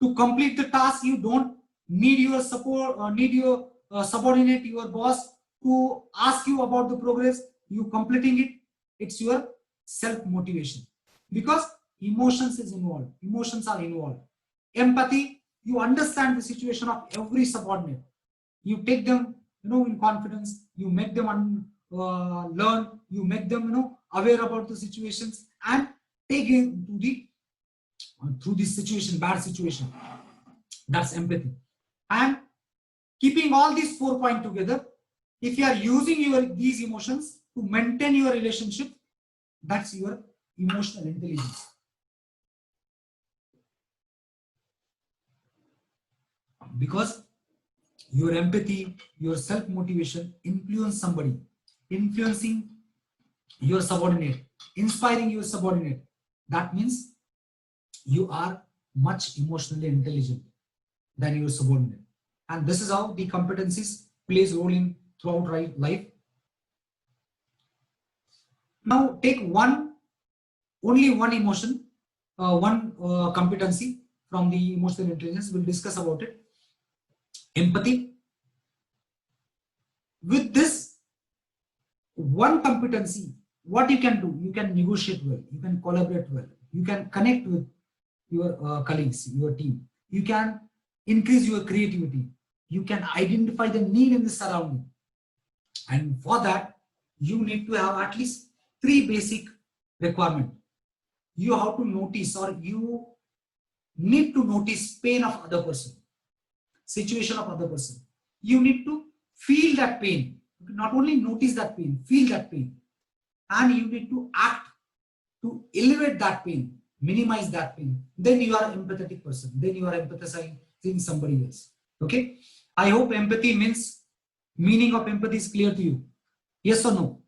To complete the task, you don't need your support, need your subordinate, your boss, to ask you about the progress. You completing it. It's your self-motivation, because emotions is involved. Emotions are involved. Empathy. You understand the situation of every subordinate. You take them, in confidence. You make them learn. You make them, aware about the situations, and take him to through this situation, bad situation. That's empathy. And keeping all these 4 points together, if you are using these emotions to maintain your relationship, that's your emotional intelligence. Because your empathy, your self-motivation influence somebody, influencing your subordinate, inspiring your subordinate. That means you are much emotionally intelligent than your subordinate. And this is how the competencies plays a role in throughout life. Now take only one emotion, one competency from the emotional intelligence. We'll discuss about it. Empathy. With this one competency, what you can do? You can negotiate well, you can collaborate well, you can connect with your colleagues, your team, you can increase your creativity, you can identify the need in the surrounding. And for that, you need to have at least 3 basic requirements. You have to notice, or you need to notice pain of other person, situation of other person. You need to feel that pain. Not only notice that pain, feel that pain. And you need to act to elevate that pain, minimize that pain. Then you are an empathetic person. Then you are empathizing somebody else. Okay? I hope empathy means, meaning of empathy is clear to you. Yes or no?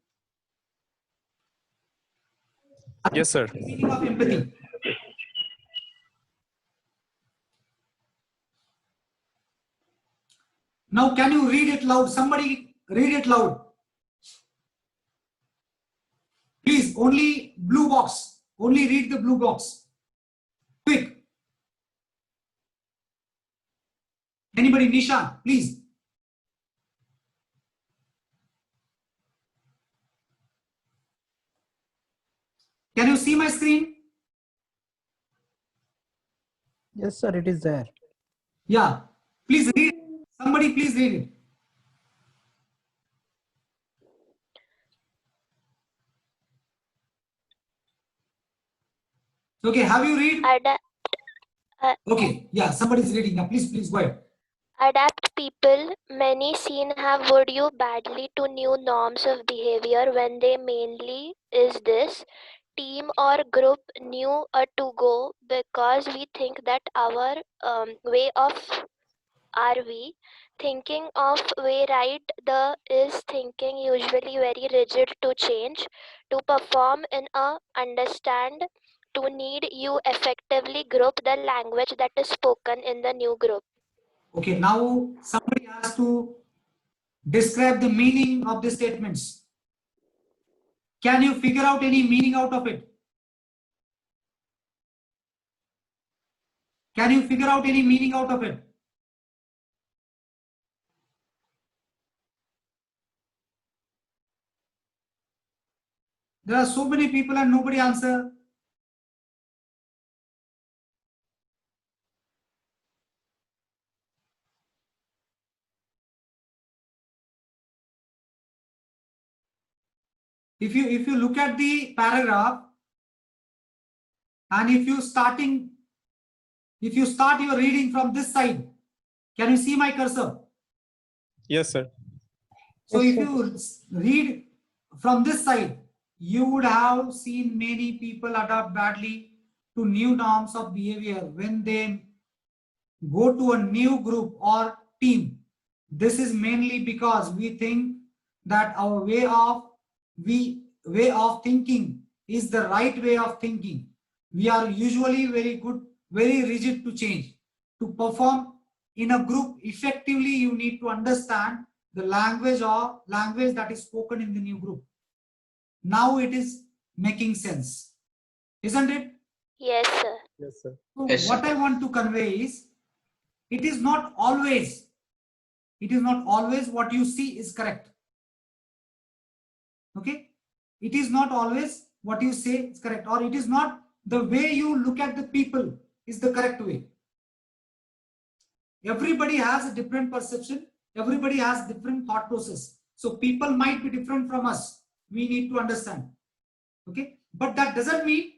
Yes, sir. Meaning of empathy. Now can you read it loud? Somebody read it loud. Please, only blue box. Only read the blue box. Quick. Anybody? Nisha, please. Can you see my screen? Yes, sir, it is there. Yeah. Please read. Somebody please read it. Okay, have you read? Okay, yeah, somebody's reading now. Please go ahead. Adapt people. Many seen have would you badly to new norms of behavior when they mainly is this team or group new to go because we think that our way of are we thinking of way right the is thinking usually very rigid to change to perform in a understand to need you effectively group the language that is spoken in the new group. Okay, now somebody has to describe the meaning of the statements. Can you figure out any meaning out of it? Can you figure out any meaning out of it? There are so many people and nobody answer. If you look at the paragraph and if you start your reading from this side, can you see my cursor? Yes, sir. So if you read from this side, you would have seen many people adapt badly to new norms of behavior when they go to a new group or team. This is mainly because we think that our way of thinking is the right way of thinking. We are usually very rigid to change. To perform in a group effectively, you need to understand the language that is spoken in the new group. Now it is making sense, isn't it? Yes, sir. Yes, sir. So Yes, what sir. I want to convey is, it is not always what you see is correct. Okay? It is not always what you say is correct, or it is not the way you look at the people is the correct way. Everybody has a different perception. Everybody has different thought process. So people might be different from us. We need to understand. Okay? But that doesn't mean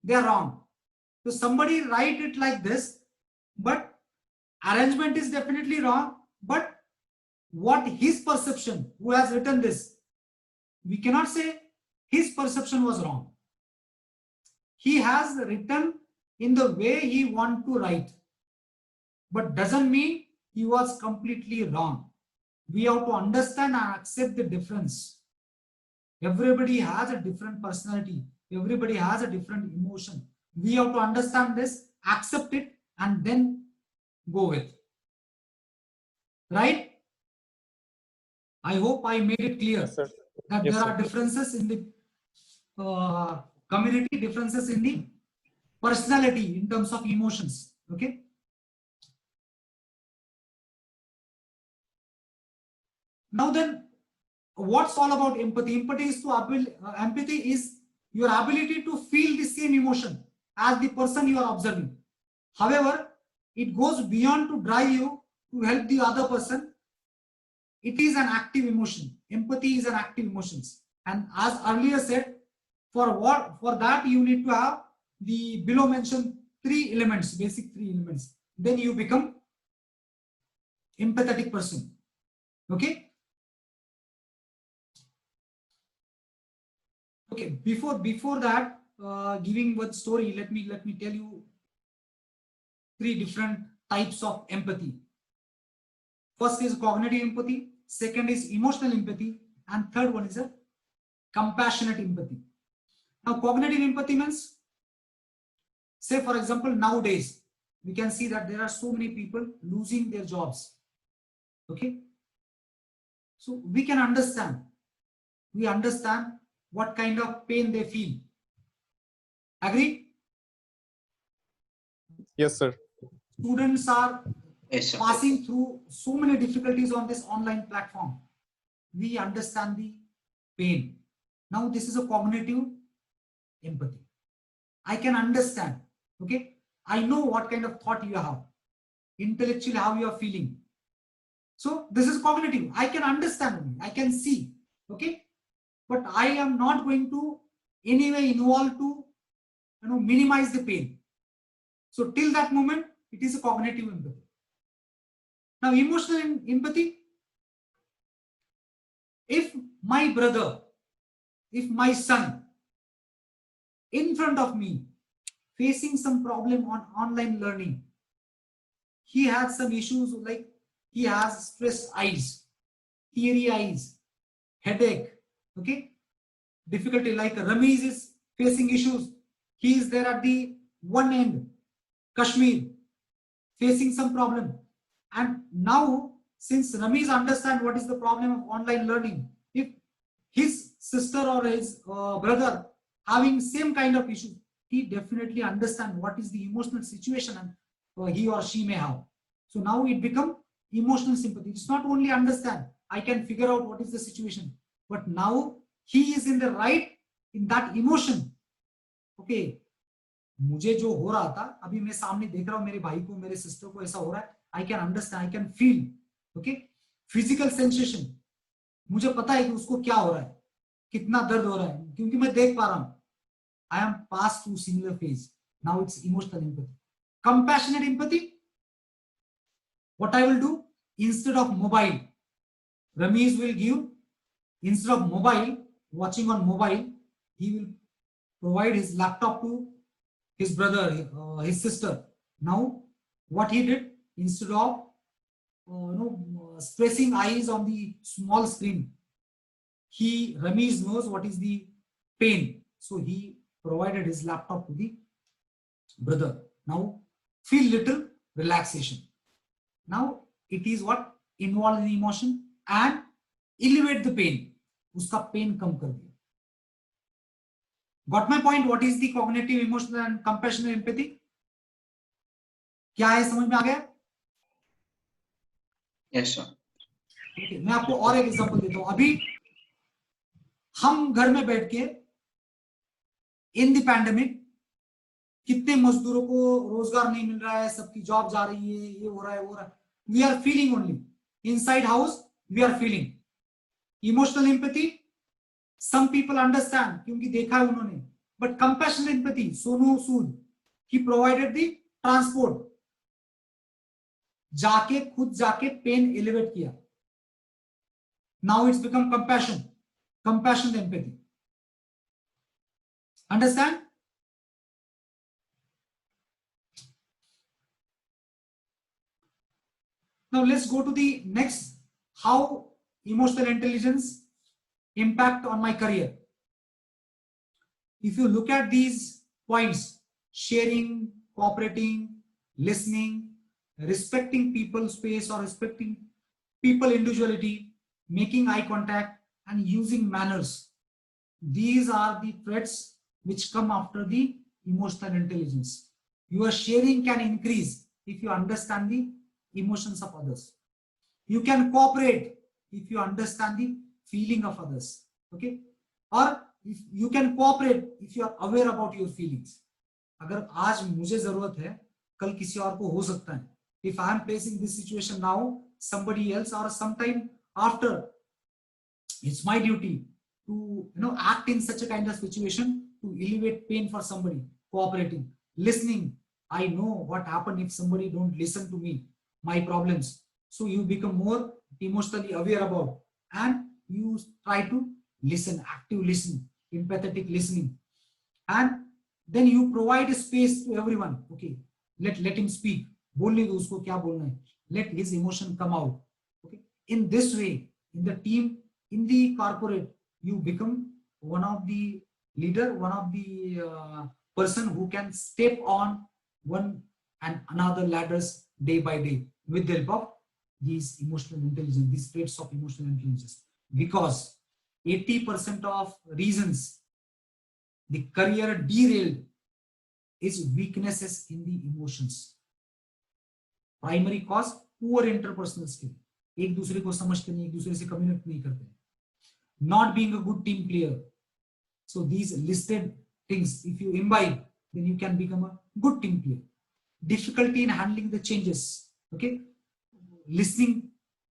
they are wrong. So somebody write it like this, but arrangement is definitely wrong. But what his perception, who has written this, we cannot say his perception was wrong. He has written in the way he want to write, but doesn't mean he was completely wrong. We have to understand and accept the difference. Everybody has a different personality. Everybody has a different emotion. We have to understand this, accept it, and then go with. Right? I hope I made it clear. Yes, sir. That Yes, there sir. are differences in the community, differences in the personality in terms of emotions. Okay. Now then, what's all about empathy? Empathy is your ability to feel the same emotion as the person you are observing. However, it goes beyond to drive you to help the other person. It is an active emotion. Empathy is an active emotion. And as earlier said, for that you need to have the below mentioned three elements, basic three elements. Then you become empathetic person. Okay. Okay. Before that, giving one story, let me tell you three different types of empathy. First is cognitive empathy, second is emotional empathy, and third one is a compassionate empathy. Now, cognitive empathy means, say for example, nowadays we can see that there are so many people losing their jobs. Okay, so we can understand. We understand what kind of pain they feel. Agree? Yes, sir. Students are Yes, sir. passing through so many difficulties on this online platform. We understand the pain. Now this is a cognitive empathy. I can understand. Okay, I know what kind of thought you have, intellectually how you are feeling. So this is cognitive. I can understand, I can see. Okay, but I am not going to anyway involve to minimize the pain. So till that moment, it is a cognitive empathy. Now emotional empathy. If my brother, if my son in front of me facing some problem on online learning, he has some issues like he has stressed eyes, teary eyes, headache, okay, difficulty, like Ramesh is facing issues. He is there at the one end, Kashmir, facing some problem. And now, since Ramesh understands what is the problem of online learning, if his sister or his brother having same kind of issue, he definitely understands what is the emotional situation and he or she may have. So now it becomes emotional sympathy. It's not only understand, I can figure out what is the situation, but now he is in the right in that emotion. Okay, मुझे जो हो रहा था अभी मैं सामने देख रहा हूं, मेरे भाई को, मेरे सिस्टर को ऐसा हो रहा है, I can understand, I can feel. Okay, physical sensation, मुझे पता है कि उसको क्या हो रहा है, कितना दर्द हो रहा है, क्योंकि मैं देख पा रहा हूं. I am passed through similar phase. Now it's emotional empathy. Compassionate empathy. What I will do, instead of mobile, Ramesh will give, instead of mobile, watching on mobile, he will provide his laptop to his brother, his sister. Now, what he did, instead of stressing eyes on the small screen, Ramesh knows what is the pain, so he provided his laptop to the brother. Now, feel little relaxation. Now, it is what involved in emotion and elevate the pain. Uska pain kam kar diya. Got my point? What is the cognitive, emotional and compassionate empathy? क्या है, समझ में आ गया? Yes, sir. Okay, मैं आपको और एक example देता हूं. अभी हम घर में बैठ के इन द पैंडेमिक कितने मजदूरों को रोजगार नहीं मिल रहा है, सबकी जॉब जा रही है, ये हो रहा है, वो हो रहा है. We are feeling only inside house. We are feeling emotional empathy. Some people understand क्योंकि देखा है उन्होंने. But compassionate empathy, Sonu Sood, he provided the transport. जाके खुद जाके पेन एलिवेट किया. Now it's become compassion, compassionate empathy. Understand? Now let's go to the next, how emotional intelligence impact on my career. If you look at these points, sharing, cooperating, listening, respecting people's space or respecting people individuality, making eye contact and using manners, these are the traits which come after the emotional intelligence. Your sharing can increase if you understand the emotions of others. You can cooperate if you understand the feeling of others. Okay, or if you can cooperate if you are aware about your feelings. अगर आज मुझे जरूरत है, कल किसी और को हो सकता है. If I am facing this situation now, somebody else or sometime after, it's my duty to act in such a kind of situation to alleviate pain for somebody. Cooperating, listening, I know what happen if somebody don't listen to me, my problems. So you become more emotionally aware about, and you try to listen, active listening, empathetic listening, and then you provide a space to everyone. Okay, let him speak. बोलने दो उसको क्या बोलना है. Let his emotion come out. Okay, in this way, in the team, in the corporate, you become one of the leader, one of the person who can step on one and another ladders day by day with the help of these emotional intelligence, these traits of emotional intelligence. Because 80% of reasons the career derailed is weaknesses in the emotions. Primary cause, poor interpersonal skill. एक दूसरे को समझते नहीं, एक दूसरे से communicate नहीं करते. Not being a good team player. So these listed things, if you imbibe, then you can become a good team player. Difficulty in handling the changes. Okay, listening,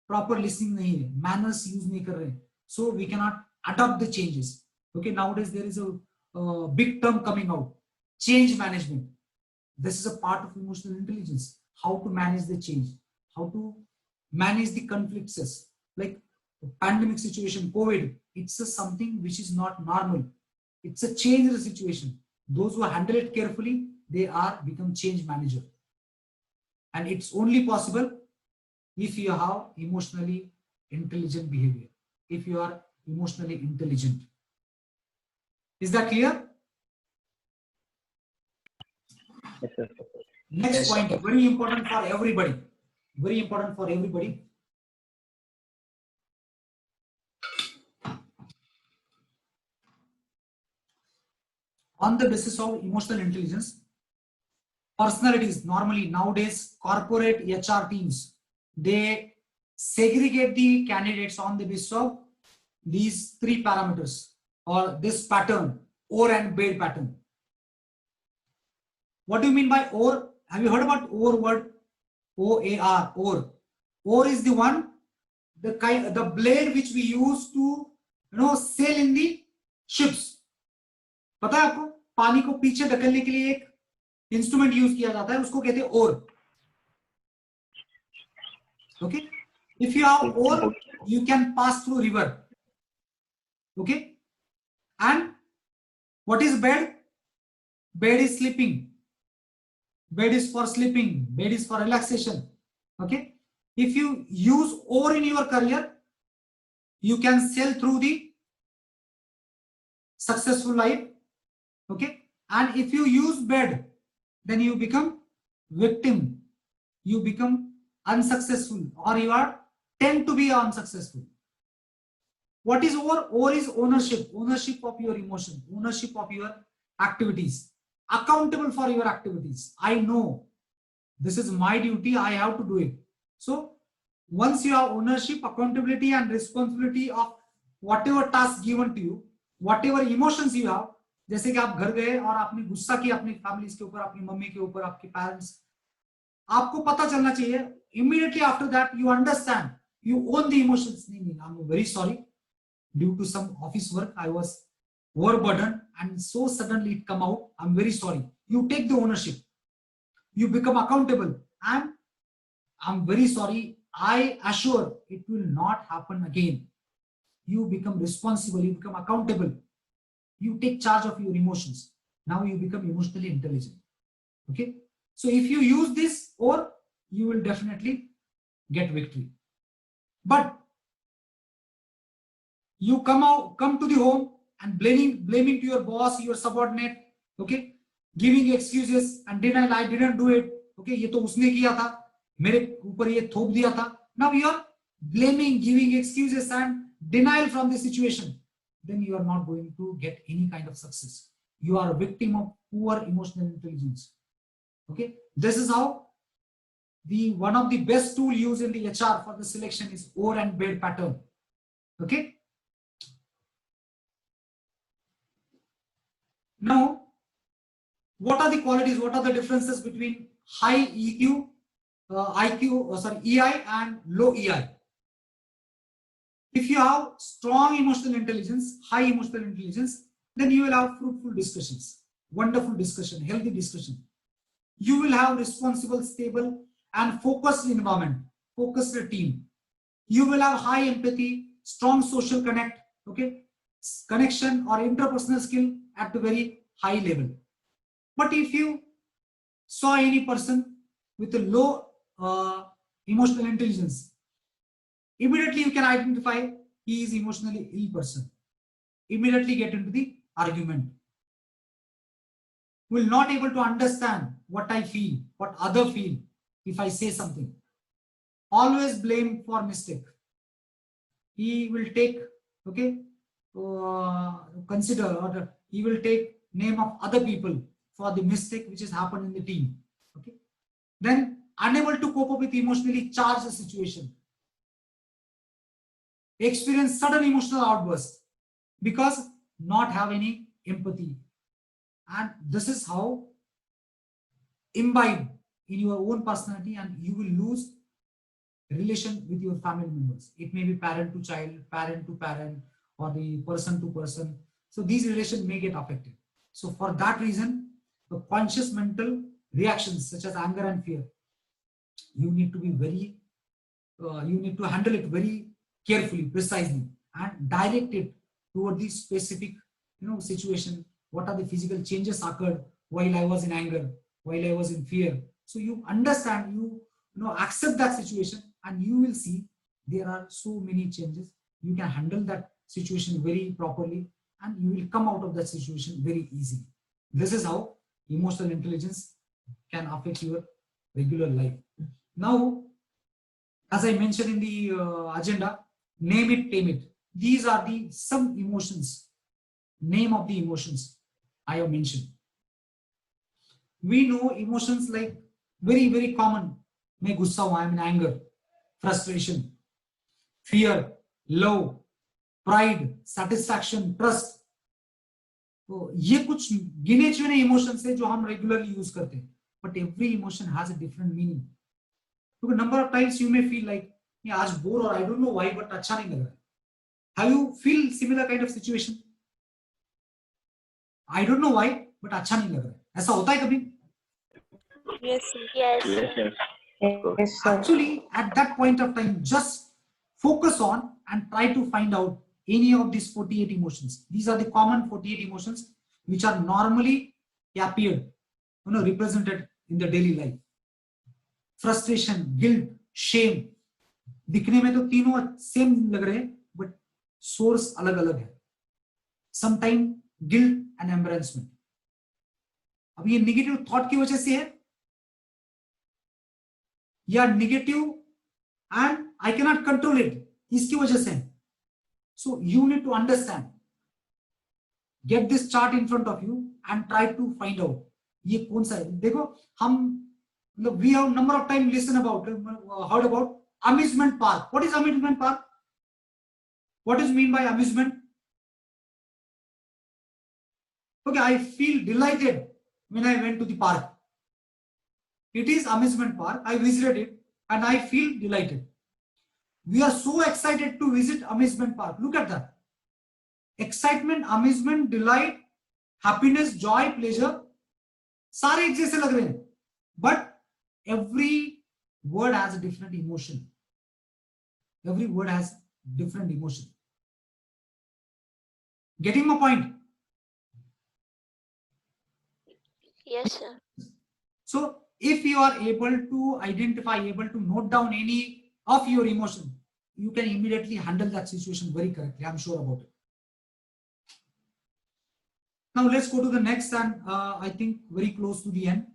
proper listening nahi hai, manners use nahi kar rahe, so we cannot adopt the changes. Okay, nowadays there is a big term coming out, change management. This is a part of emotional intelligence. How to manage the change, how to manage the conflicts, like pandemic situation, COVID. It's something which is not normal. It's a change in the situation. Those who handle it carefully, they are become change manager. And it's only possible if you have emotionally intelligent behavior, if you are emotionally intelligent. Is that clear? Yes, sir. Next point, very important for everybody. Very important for everybody. On the basis of emotional intelligence, personalities, normally nowadays corporate HR teams, they segregate the candidates on the basis of these three parameters or this pattern, OR and BADE pattern. What do you mean by OR? Have you heard about OR word? OAR, OR. OR is the one, the blade which we use to sail in the ships. पता है आपको, पानी को पीछे धकेलने के लिए एक इंस्ट्रूमेंट यूज किया जाता है, उसको कहते हैं ओर. Okay, if you have oar, you can pass through river. Okay, and what is bed? Bed is sleeping. Bed is for sleeping. Bed is for relaxation. Okay, if you use oar in your career, you can sail through the successful life. Okay, and if you use bed, then you become victim, you become unsuccessful, or you are tend to be unsuccessful. What is OR? OR is ownership, ownership of your emotion, ownership of your activities, accountable for your activities. I know this is my duty, I have to do it. So once you have ownership, accountability and responsibility of whatever task given to you, whatever emotions you have, जैसे कि आप घर गए और आपने गुस्सा किया अपनी फैमिली के ऊपर, अपनी मम्मी के ऊपर, आपके पेरेंट्स, आपको पता चलना चाहिए immediately after that you understand, you own the emotions. I'm very sorry, due to some office work I was overburdened and so suddenly it come out. I'm very sorry. You take the ownership, you become accountable, and I'm very sorry, I assure it will not happen again. You become responsible, you become accountable, you take charge of your emotions. Now you become emotionally intelligent. Okay, so if you use this, or you will definitely get victory. But you come to the home and blaming to your boss, your subordinate, okay, giving excuses and denying, I didn't do it, okay, ये तो उसने किया था, मेरे ऊपर ये थोप दिया था. Now you are blaming, giving excuses and denial from the situation. Then you are not going to get any kind of success. You are a victim of poor emotional intelligence. Okay, this is how one of the best tool used in the HR for the selection is OR and BADE pattern. Okay. Now, what are the qualities? What are the differences between high EQ, EI and low EI? If you have strong emotional intelligence, high emotional intelligence, then you will have fruitful discussions, wonderful discussion, healthy discussion. You will have responsible, stable and focused environment, focused team. You will have high empathy, strong social connect, okay, connection or interpersonal skill at the very high level. But if you saw any person with a low emotional intelligence, immediately you can identify he is emotionally ill person. Immediately get into the argument. Will not able to understand what I feel, what other feel if I say something. Always blame for mistake. He will take, okay, consider, or he will take name of other people for the mistake which has happened in the team. Okay. Then unable to cope up with emotionally charged situation. Experience sudden emotional outburst because not have any empathy. And this is how imbibe in your own personality, and you will lose relation with your family members. It may be parent to child, parent to parent, or the person to person. So these relations may get affected. So for that reason, the conscious mental reactions such as anger and fear, you need to be very, you need to handle it very carefully, precisely, and direct it toward the specific, situation. What are the physical changes occurred while I was in anger, while I was in fear? So you understand, you accept that situation, and you will see there are so many changes. You can handle that situation very properly, and you will come out of that situation very easily. This is how emotional intelligence can affect your regular life. Now, as I mentioned in the agenda, name it, tame it. These are the some emotions, name of the emotions I have mentioned. We know emotions like very, very common. मैं गुस्सा हूं, I am in anger, frustration, fear, love, pride, satisfaction, trust. तो ये कुछ गिने चुने emotions है जो हम रेगुलरली यूज करते हैं. But every emotion has a different meaning. Because number of times you may feel like आज बोर और I don't know why, but अच्छा नहीं लग रहा है. Have you feel similar kind of situation? I don't know why, but अच्छा नहीं लग रहा है. ऐसा होता है कभी? Yes, sir. Yes. Yes, sir. Actually, at that point of time, just focus on and try to find out any of these 48 emotions. These are the common 48 emotions which are normally appeared, represented in the daily life. Frustration, guilt, shame. दिखने में तो तीनों same लग रहे हैं, but source अलग-अलग है. Sometimes guilt and embarrassment. अब ये negative thought की वजह से है, या negative and I cannot control it, इसकी वजह से. So you need to understand. Get this chart in front of you and try to find out ये कौन सा है. देखो हम we have number of time listen about heard about amusement park. What is amusement park? What is mean by amusement? Okay, I feel delighted when I went to the park. It is amusement park. I visited it and I feel delighted. We are so excited to visit amusement park. Look at that. Excitement, amusement, delight, happiness, joy, pleasure. सारे एक जैसे लग रहे हैं. But every word has a different emotion. Every word has different emotion. Getting my point? Yes, sir. So if you are able to identify, able to note down any of your emotion, you can immediately handle that situation very correctly. I'm sure about it. Now let's go to the next, and I think very close to the end.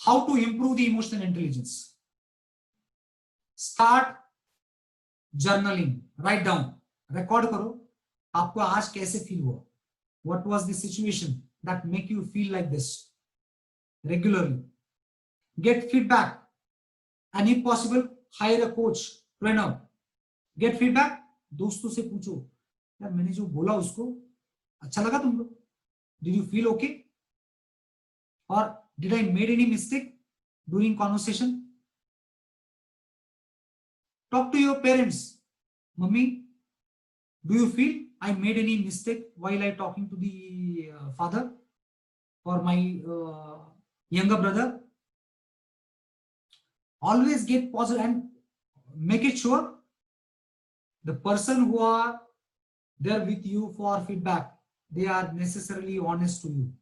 How to improve the emotional intelligence? Start journaling. Write down. Record करो. आपको आज कैसे feel हुआ? What was the situation that make you feel like this? Regularly. Get feedback. And if possible, hire a coach, trainer. Get feedback. दोस्तों से पूछो. यार मैंने जो बोला उसको अच्छा लगा तुमको? Did you feel okay? Or did I made any mistake during conversation? Talk to your parents. Mummy, do you feel I made any mistake while I talking to the father? for my younger brother, always get positive and make it sure the person who are there with you for feedback, they are necessarily honest to you.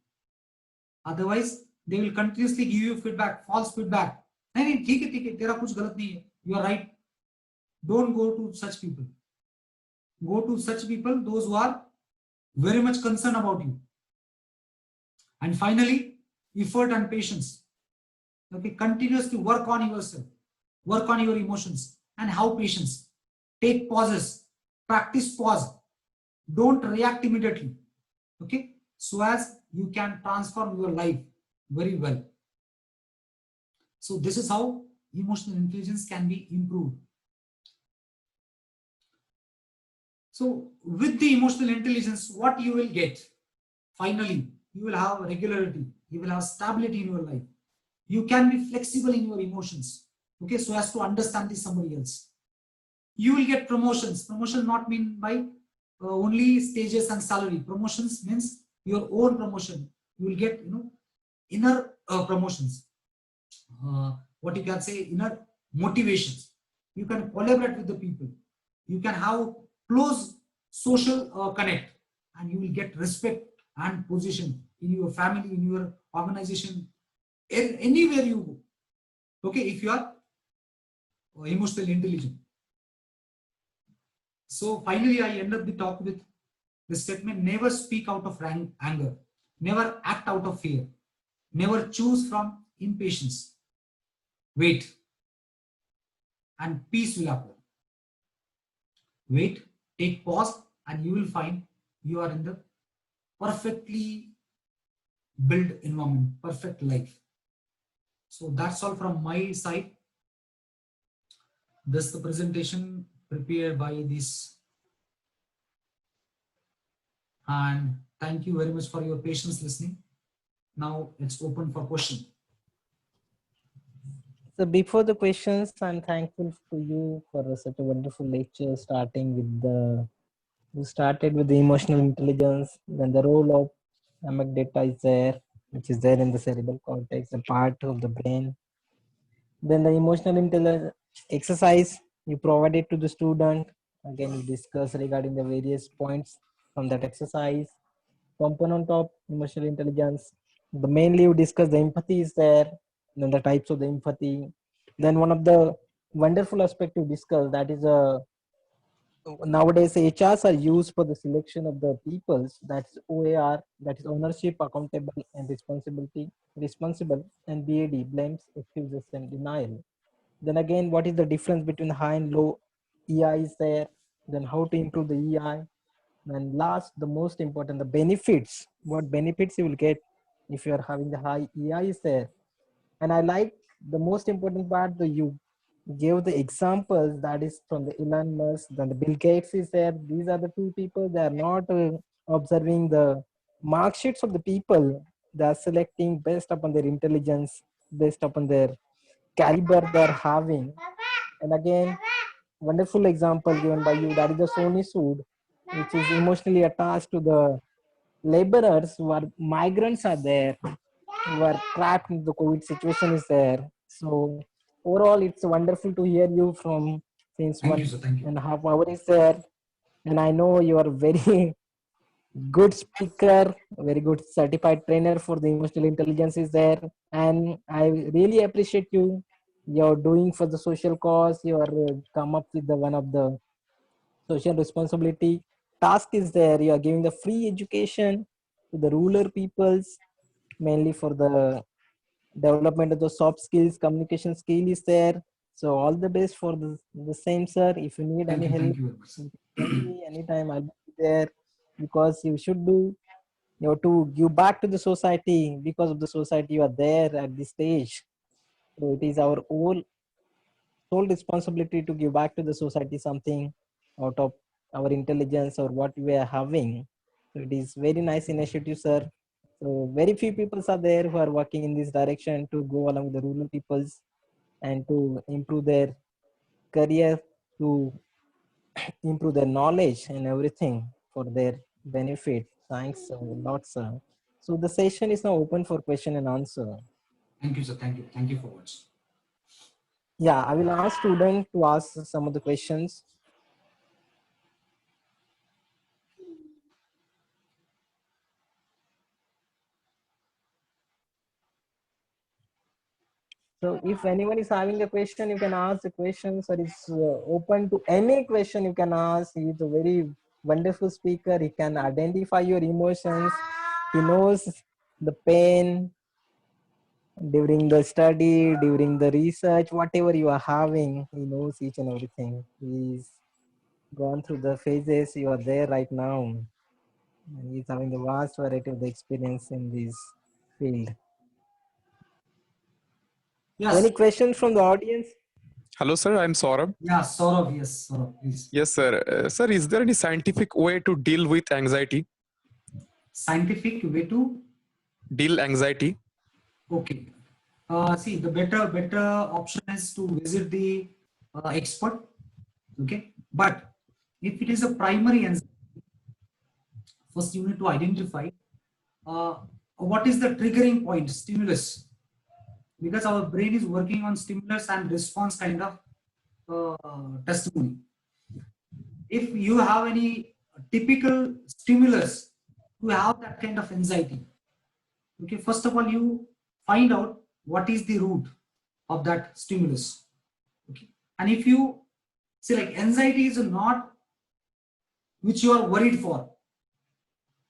Otherwise, they will continuously give you feedback, false feedback. नहीं ठीक है तेरा कुछ गलत नहीं है, you are right. Don't go to such people. Go to such people, those who are very much concerned about you. And finally, effort and patience. Okay, continuously work on yourself, work on your emotions, and have patience. Take pauses, practice pause. Don't react immediately. Okay, so as you can transform your life very well. So this is how emotional intelligence can be improved. So with the emotional intelligence, what you will get? Finally, you will have regularity, you will have stability in your life. You can be flexible in your emotions, okay, so as to understand somebody else. You will get promotions. Promotion not mean by only stages and salary. Promotions means your own promotion. You will get, inner promotions. What you can say, inner motivations. You can collaborate with the people. You can have close social connect, and you will get respect and position in your family, in your organization, anywhere you go. Okay, if you are emotionally intelligent. So finally, I end up the talk with the statement: never speak out of anger, never act out of fear, never choose from impatience. Wait, and peace will appear. Wait, take pause, and you will find you are in the perfectly built environment, perfect life. So that's all from my side. This is the presentation prepared by this. And thank you very much for your patience listening. Now it's open for question. So before the questions, I'm thankful to you for such a wonderful lecture, starting with you started with the emotional intelligence, then the role of amygdala is there, which is there in the cerebral cortex, a part of the brain. Then the emotional intelligence exercise you provided to the student. Again, you discuss regarding the various points from that exercise. Component of emotional intelligence. The mainly you discuss the empathy is there, then the types of the empathy. Then one of the wonderful aspect you discuss, that is nowadays HRs are used for the selection of the peoples. That's OAR, that is ownership, accountable, and responsible, and BAD, blames, excuses, and denial. Then again, what is the difference between high and low EI is there? Then how to improve the EI? And last, the most important, the benefits. What benefits you will get if you are having the high EI is there? And I like the most important part that you gave the examples, that is from the Elon Musk, then the Bill Gates is there. These are the two people. They are not observing the mark sheets of the people. They are selecting based upon their intelligence, based upon their caliber they are having. And again, wonderful example given by you, that is the Sony Sood, which is emotionally attached to the laborers who are migrants are there, who are trapped in the COVID situation is there. So overall, it's wonderful to hear you from since Thank you, sir. Thank you. 1.5 hours is there. And I know you are very good speaker, very good certified trainer for the emotional intelligence is there. And I really appreciate you. You're doing for the social cause. You are come up with the one of the social responsibility task is there. You are giving the free education to the rural peoples, mainly for the development of the soft skills, communication skill is there. So all the best for the same, sir. If you need any help, Thank you very much. you can tell me anytime. I'll be there, because you should do, you have to give back to the society. Because of the society you are there at this stage. So it is our sole responsibility to give back to the society something out of our intelligence or what we are having. So it is very nice initiative, sir. So very few people are there who are working in this direction to go along with the rural peoples and to improve their career, to improve their knowledge and everything for their benefit. Thanks a lot, sir. So the session is now open for question and answer. Thank you, sir. Thank you. Thank you for watching. Yeah, I will ask students to ask some of the questions. So if anyone is having a question, you can ask the questions, or it's open to any question you can ask. He's a very wonderful speaker. He can identify your emotions. He knows the pain during the study, during the research, whatever you are having. He knows each and everything. He's gone through the phases. You are there right now. And he's having a vast variety of the experience in this field. Yes. Any questions from the audience? Hello, sir. I'm Saurabh. Yeah, Saurabh. Yes, Saurabh, please. Yes, sir. Sir, is there any scientific way to deal with anxiety? Scientific way to Deal anxiety? okay. See, the better option is to visit the expert. Okay, but if it is a primary anxiety, first you need to identify what is the triggering point, stimulus, because our brain is working on stimulus and response kind of testimony. If you have any typical stimulus to have that kind of anxiety, okay, first of all you find out what is the root of that stimulus. Okay, and if you see, like, anxiety is not which you are worried for,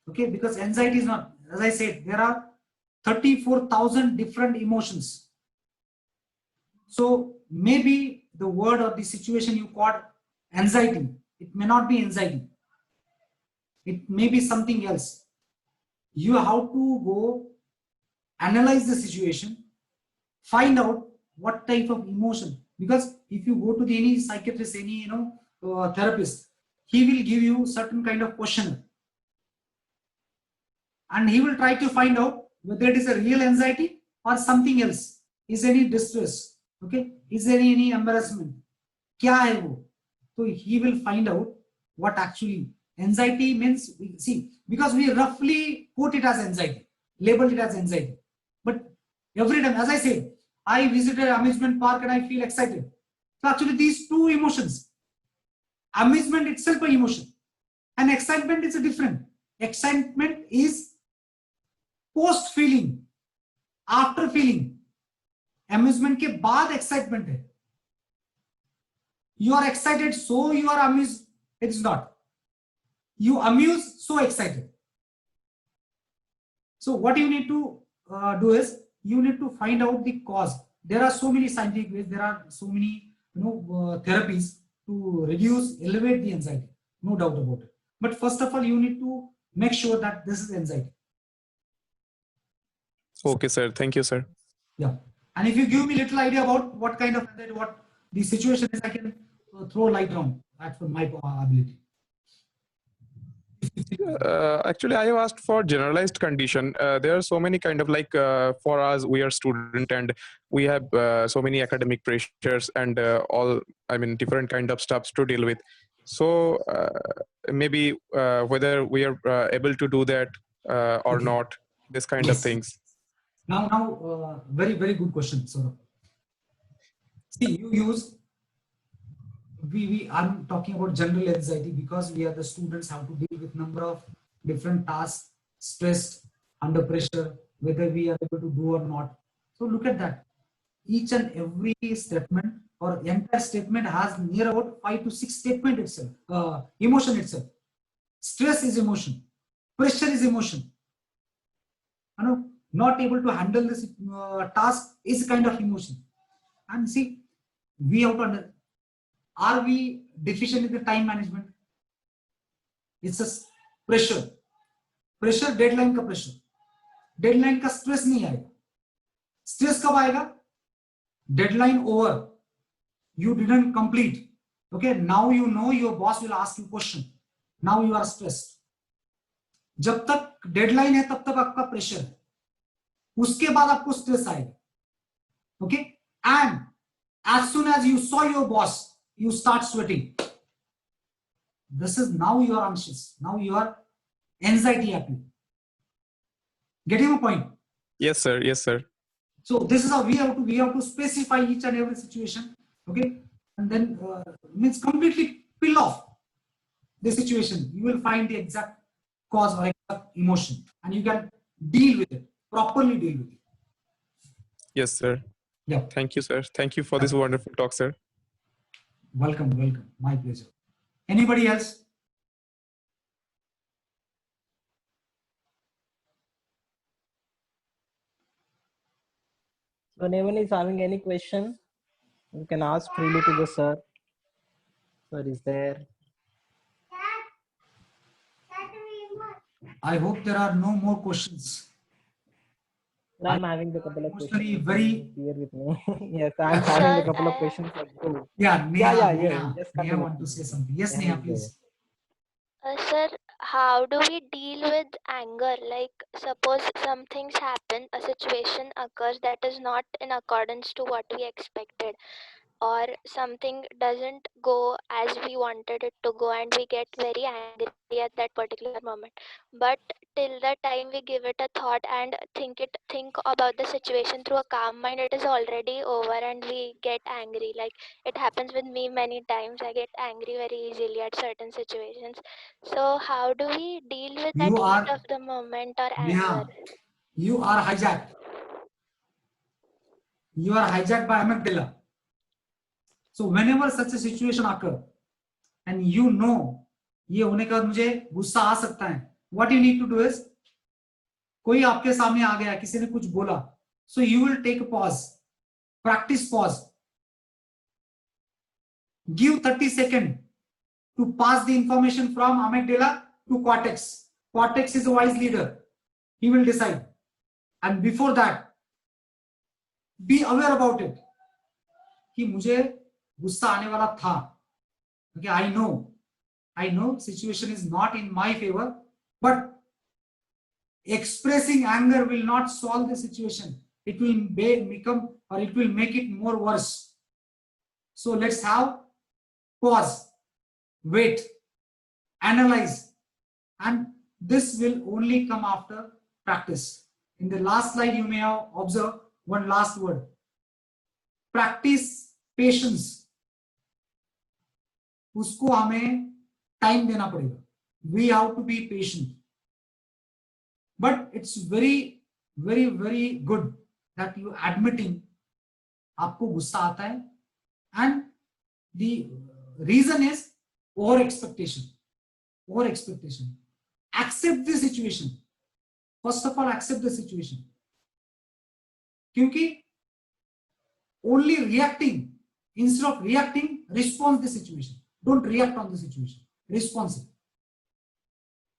okay, because anxiety is not, as I said, there are 34,000 different emotions. So maybe the word or the situation you caught anxiety, it may not be anxiety, it may be something else. You have to go analyze the situation, find out what type of emotion, because if you go to any psychiatrist, any therapist, he will give you certain kind of questionnaire and he will try to find out whether it is a real anxiety or something else. Is there any distress, okay, is there any embarrassment, kya hai wo? So he will find out what actually anxiety means. See, because we roughly quote it as anxiety, label it as anxiety, but every time, as I said, I visited an amusement park and I feel excited. So actually these two emotions, amusement itself an emotion and excitement is a different. Excitement is post feeling, after feeling. Amusement के बाद excitement है. You are excited, so you are amused. It is not. You amuse, so excited. So what you need to do is you need to find out the cause. There are so many scientific ways. There are so many therapies to reduce, elevate the anxiety. No doubt about it. But first of all, you need to make sure that this is anxiety. Okay, sir. Thank you, sir. Yeah. And if you give me little idea about what kind of anxiety, what the situation is, I can throw light on that for my ability. Actually, I have asked for generalized condition. There are so many kind of like for us, we are student and we have so many academic pressures and all, I mean, different kind of stuffs to deal with. So maybe whether we are able to do that or Okay. not, this kind of things. Now, very, very good question, Saurabh. See, you use, I'm talking about general anxiety because we are the students, have to deal with number of different tasks, stressed, under pressure, whether we are able to do or not. So look at that. Each and every statement or entire statement has near about 5 to 6 statement itself, emotion itself. Stress is emotion, pressure is emotion. Not able to handle this task is a kind of emotion. And see, we have to are we deficient in the time management? It's a pressure. Pressure, deadline का pressure. Deadline का stress नहीं आएगा. Stress कब आएगा? Deadline over. You didn't complete. Okay, now you know your boss will ask you question. Now you are stressed. जब तक deadline है तब तक आपका pressure है. उसके बाद आपको stress आएगा. Okay, and as soon as you saw your boss, you start sweating. This is now you are anxious. Now you are anxiety happening. Getting my point? Yes, sir. Yes, sir. So this is how we have to specify each and every situation, okay? And then means completely peel off the situation. You will find the exact cause or exact emotion, and you can deal with it properly. Deal with it. Yes, sir. Yeah. Thank you, sir. Thank you for this wonderful talk, sir. Welcome, welcome. My pleasure. Anybody else? So anyone is having any question, you can ask freely to the sir. Sir is there. I hope there are no more questions. I'm having the couple of Emotionally questions very here with me. Yes, I'm having the Sir, couple of questions. yeah. Yeah, Neha just Neha continue. want to say something. Yes, Neha Neha, is there. please. Sir, how do we deal with anger? Like, suppose some things happen, a situation occurs that is not in accordance to what we expected, or something doesn't go as we wanted it to go, and we get very angry at that particular moment. But till the time we give it a thought and think about the situation through a calm mind, it is already over and we get angry. Like, it happens with me many times. I get angry very easily at certain situations. So how do we deal with that You heat are of the moment or anger? Neha. You are hijacked. You are hijacked by amygdala. So whenever such a situation occur, and you know ये होने के बाद मुझे गुस्सा आ सकता है, what you need to do is, कोई आपके सामने आ गया, किसी ने कुछ बोला, so you will take a pause, practice pause, give 30 seconds to pass the information from amygdala to cortex. Cortex is a wise leader, he will decide, and before that be aware about it कि मुझे गुस्सा आने वाला था. Okay, I know situation is not in my favor, but expressing anger will not solve the situation. It will become, or it will make it more worse. So let's have pause, wait, analyze, and this will only come after practice. In the last slide, you may have observed one last word. Practice patience. उसको हमें time देना पड़ेगा. We have to be patient. But it's very, very, very good that you admitting आपको गुस्सा आता है, and the reason is over expectation. Accept the situation. First of all, accept the situation. क्योंकि only reacting, instead of reacting, respond the situation. Don't react on the situation. Responsive.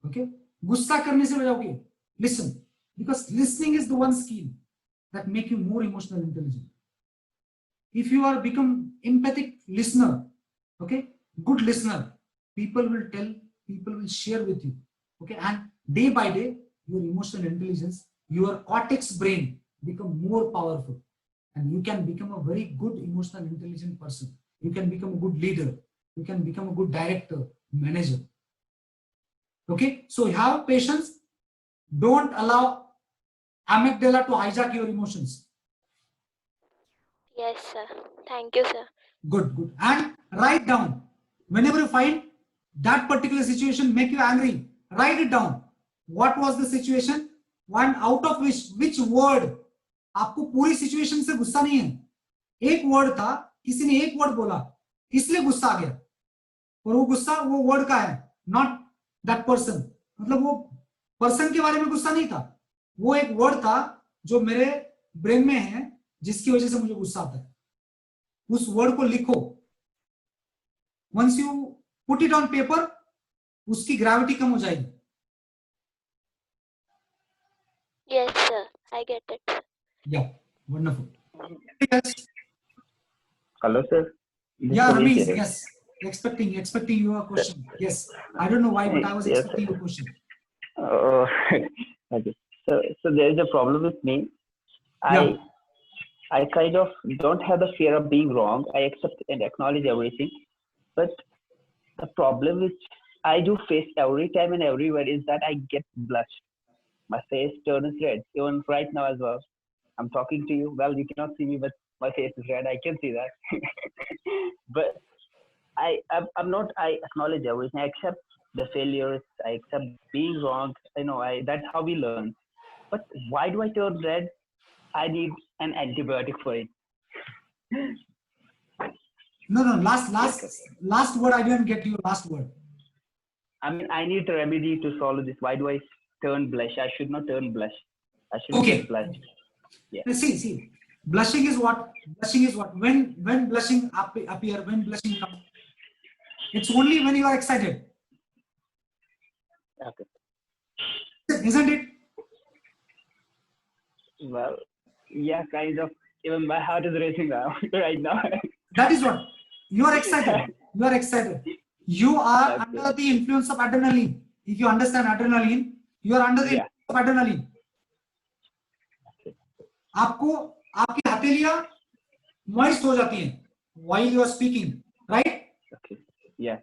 Okay? गुस्सा करने से बजाओगे. Listen, because listening is the one skill that make you more emotional intelligent. If you are become empathic listener, okay, good listener, people will tell, people will share with you, okay, and day by day, your emotional intelligence, your cortex brain become more powerful, and you can become a very good emotional intelligent person. You can become a good leader. You can become a good director, manager. Okay, so have patience. Don't allow amygdala to hijack your emotions. Yes, sir. Thank you, sir. Good. And write down. Whenever you find that particular situation make you angry, write it down. What was the situation? One out of which word? आपको पूरी situation से गुस्सा नहीं है. एक word था, किसी ने एक वर्ड बोला, इसलिए गुस्सा आ गया. और वो गुस्सा वो वर्ड का है, नॉट दैट पर्सन. मतलब वो पर्सन के बारे में गुस्सा नहीं था, वो एक वर्ड था जो मेरे ब्रेन में है, जिसकी वजह से मुझे गुस्सा आता है. उस वर्ड को लिखो. Once you put it on paper, उसकी ग्रेविटी कम हो जाएगी. Yes, sir. I get it. Yeah, wonderful. Yes. Hello, sir. Yeah, Ramesh, yes. Expecting your question. Yes. I don't know why, but I was expecting your question. Okay. So there is a problem with me. Yeah. I kind of don't have the fear of being wrong. I accept and acknowledge everything. But the problem which I do face every time and everywhere is that I get blushed. my face turns red. Even right now as well. I'm talking to you. Well, you cannot see me, but my face is red. I can see that. But I'm not. I acknowledge everything. I accept the failures. I accept being wrong. That's how we learn. But why do I turn red? I need an antibiotic for it. No. Last word. I didn't get your last word. I mean, I need a remedy to solve this. Why do I turn blush? I should not turn blush. I should Okay. get blush. Yeah. See. Blushing is what? When blushing appear, when blushing comes, it's only when you are excited. Okay. Isn't it? Well, yeah, kind of. Even my heart is racing now, right now. That is what. You are excited. You are Okay. under the influence of adrenaline. If you understand adrenaline, you are under the influence of adrenaline. आपको आपकी हथेलियां moist हो जाती हैं while you are speaking, right? Okay. Yeah.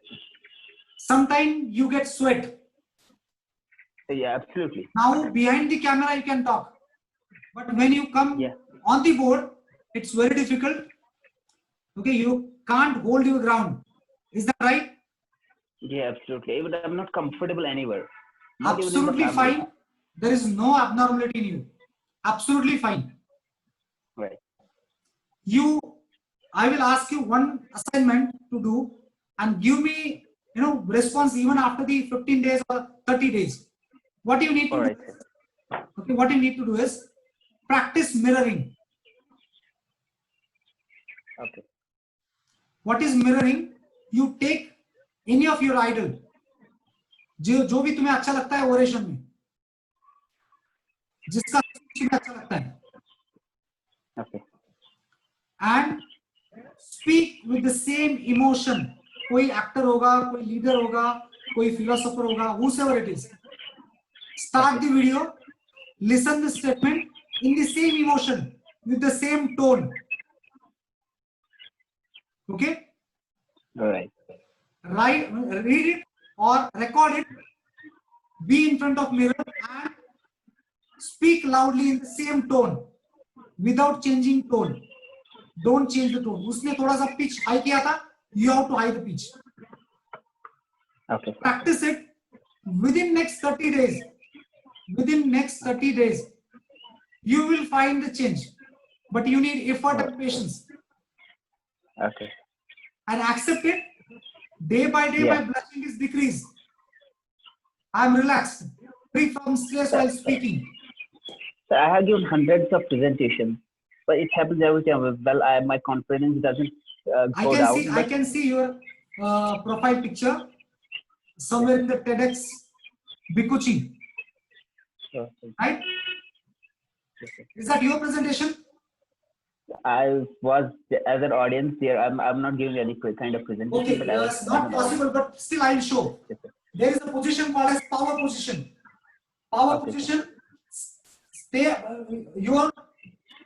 Sometimes you get sweat. Yeah, absolutely. Now behind the camera you can talk, but when you come Yeah. on the board, it's very difficult. Okay, you can't hold your ground. Is that right? Yeah, absolutely. Even I'm not comfortable anywhere. Not Absolutely even in the family. fine. There is no abnormality in you. Absolutely fine. Right. I will ask you one assignment to do and give me, response even after the 15 days or 30 days. What you need to All do, right. okay, what you need to do is practice mirroring. Okay. What is mirroring? You take any of your idol, जो भी तुम्हें अच्छा लगता है oration में, जिसका तुम्हें अच्छा लगता है, Okay. and speak with the same emotion. कोई एक्टर होगा, कोई लीडर होगा, कोई फिलोसोफर होगा, whosoever it is. Start the video, listen the statement in the same emotion with the same tone. Okay? All right. Read it or record it. Be in front of mirror and speak loudly in the same tone without changing tone. Don't change the tone. उसने थोड़ा सा pitch high किया था. You have to high the pitch. Okay. Practice it within next 30 days. Within next 30 days, you will find the change. But you need effort and patience. Okay. And accept it. Day by day, my blushing is decreased. I am relaxed, free from stress while speaking. So I have given hundreds of presentations, but it happens every time. Well, my confidence doesn't go down. I can see your profile picture somewhere in the TEDx Bikuchi. Right? Is that your presentation? I was as an audience there. I'm not giving any kind of presentation. Okay, but it's not possible, but still I will show. There is a position called as power position. Power position. Stay. Your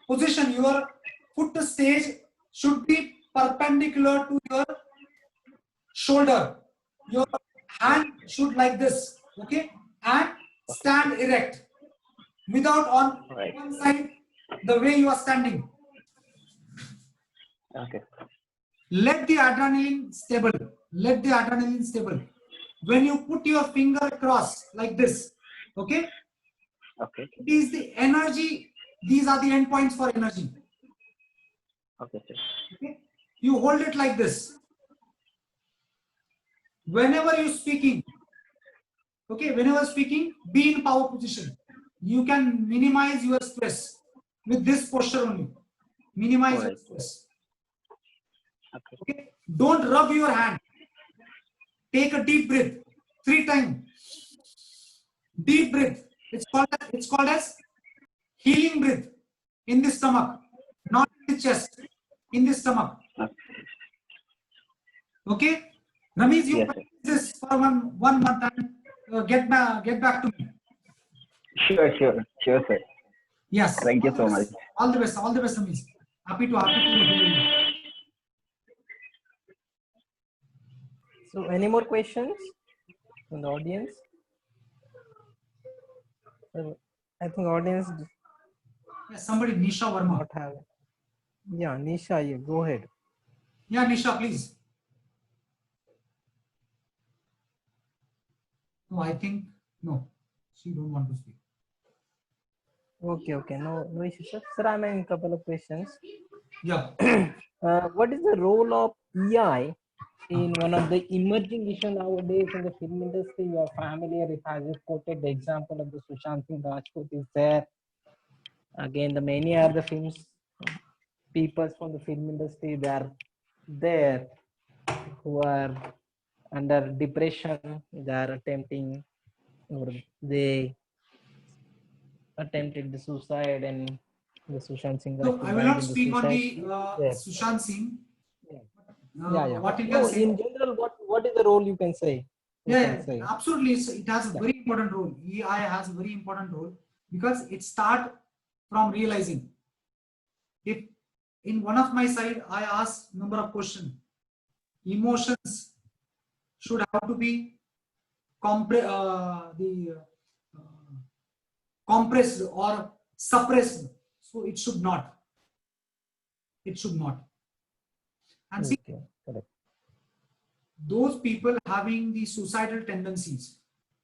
position, your foot to stage should be perpendicular to your shoulder. Your hand should like this. Okay, and stand erect without on one side the way you are standing. Okay. Let the adrenaline stable. Let the adrenaline stable. When you put your finger across like this, okay? Okay. It is the energy. These are the endpoints for energy. Okay, sir. Okay? You hold it like this. Whenever you're speaking, okay, whenever speaking, be in power position. You can minimize your stress with this posture only. Minimize your stress. Okay. Don't rub your hand. Take a deep breath 3 times. Deep breath. It's called as healing breath in the stomach, not in the chest. In the stomach. Okay. Ramesh, you practice this for one month and get back to me. Sure, sir. Yes. Thank you so much. All the best, Ramesh. Happy to hear you. So, any more questions from the audience? I think audience Yeah, somebody, Nisha Verma. not have. Yeah, Nisha, you go ahead. Yeah, Nisha, please. No, I think no. She don't want to speak. Okay, no issue, sir. Sir, I'm having a couple of questions. Yeah. What is the role of EI in one of the emerging issues nowadays in the film industry? You are familiar, if I just quoted the example of the Sushant Singh Rajput is there. Again, the many are the films, people from the film industry, they are there who are under depression, they are attempting, or they attempted the suicide, and the Sushant Singh So I Rajput will died not in the speak on suicide. the There. Sushant Singh. Yeah. What But you can no, say? in general, what is the role you can say? Yeah, absolutely. It has a Yeah. very important role. EI has a very important role because it starts from realizing. If in one of my side I ask number of questions, emotions should have to be compressed or suppressed. So it should not. It should not. And see, Okay, correct. those people having the suicidal tendencies,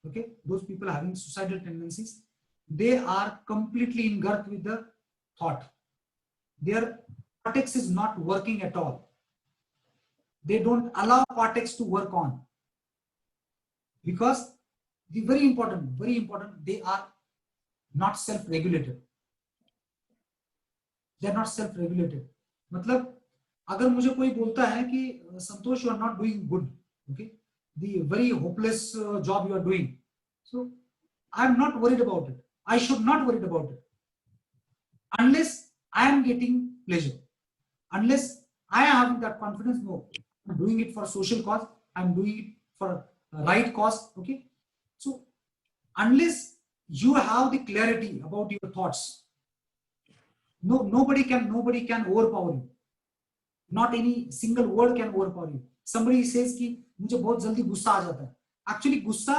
okay, those people having suicidal tendencies, they are completely engulfed with the thought. Their cortex is not working at all. They don't allow cortex to work on, because the very important, they are not self-regulated. They are not self-regulated. मतलब अगर मुझे कोई बोलता है कि संतोष, you are not doing good, okay, the very hopeless job you are doing, so I am not worried about it. I should not worry about it unless I am getting pleasure, unless I am having that confidence. No, I'm doing it for social cause, I'm doing it for right cause, okay. So unless you have the clarity about your thoughts, nobody can overpower you. Not any single word can overpower you. Somebody says कि मुझे बहुत जल्दी गुस्सा आ जाता है. Actually गुस्सा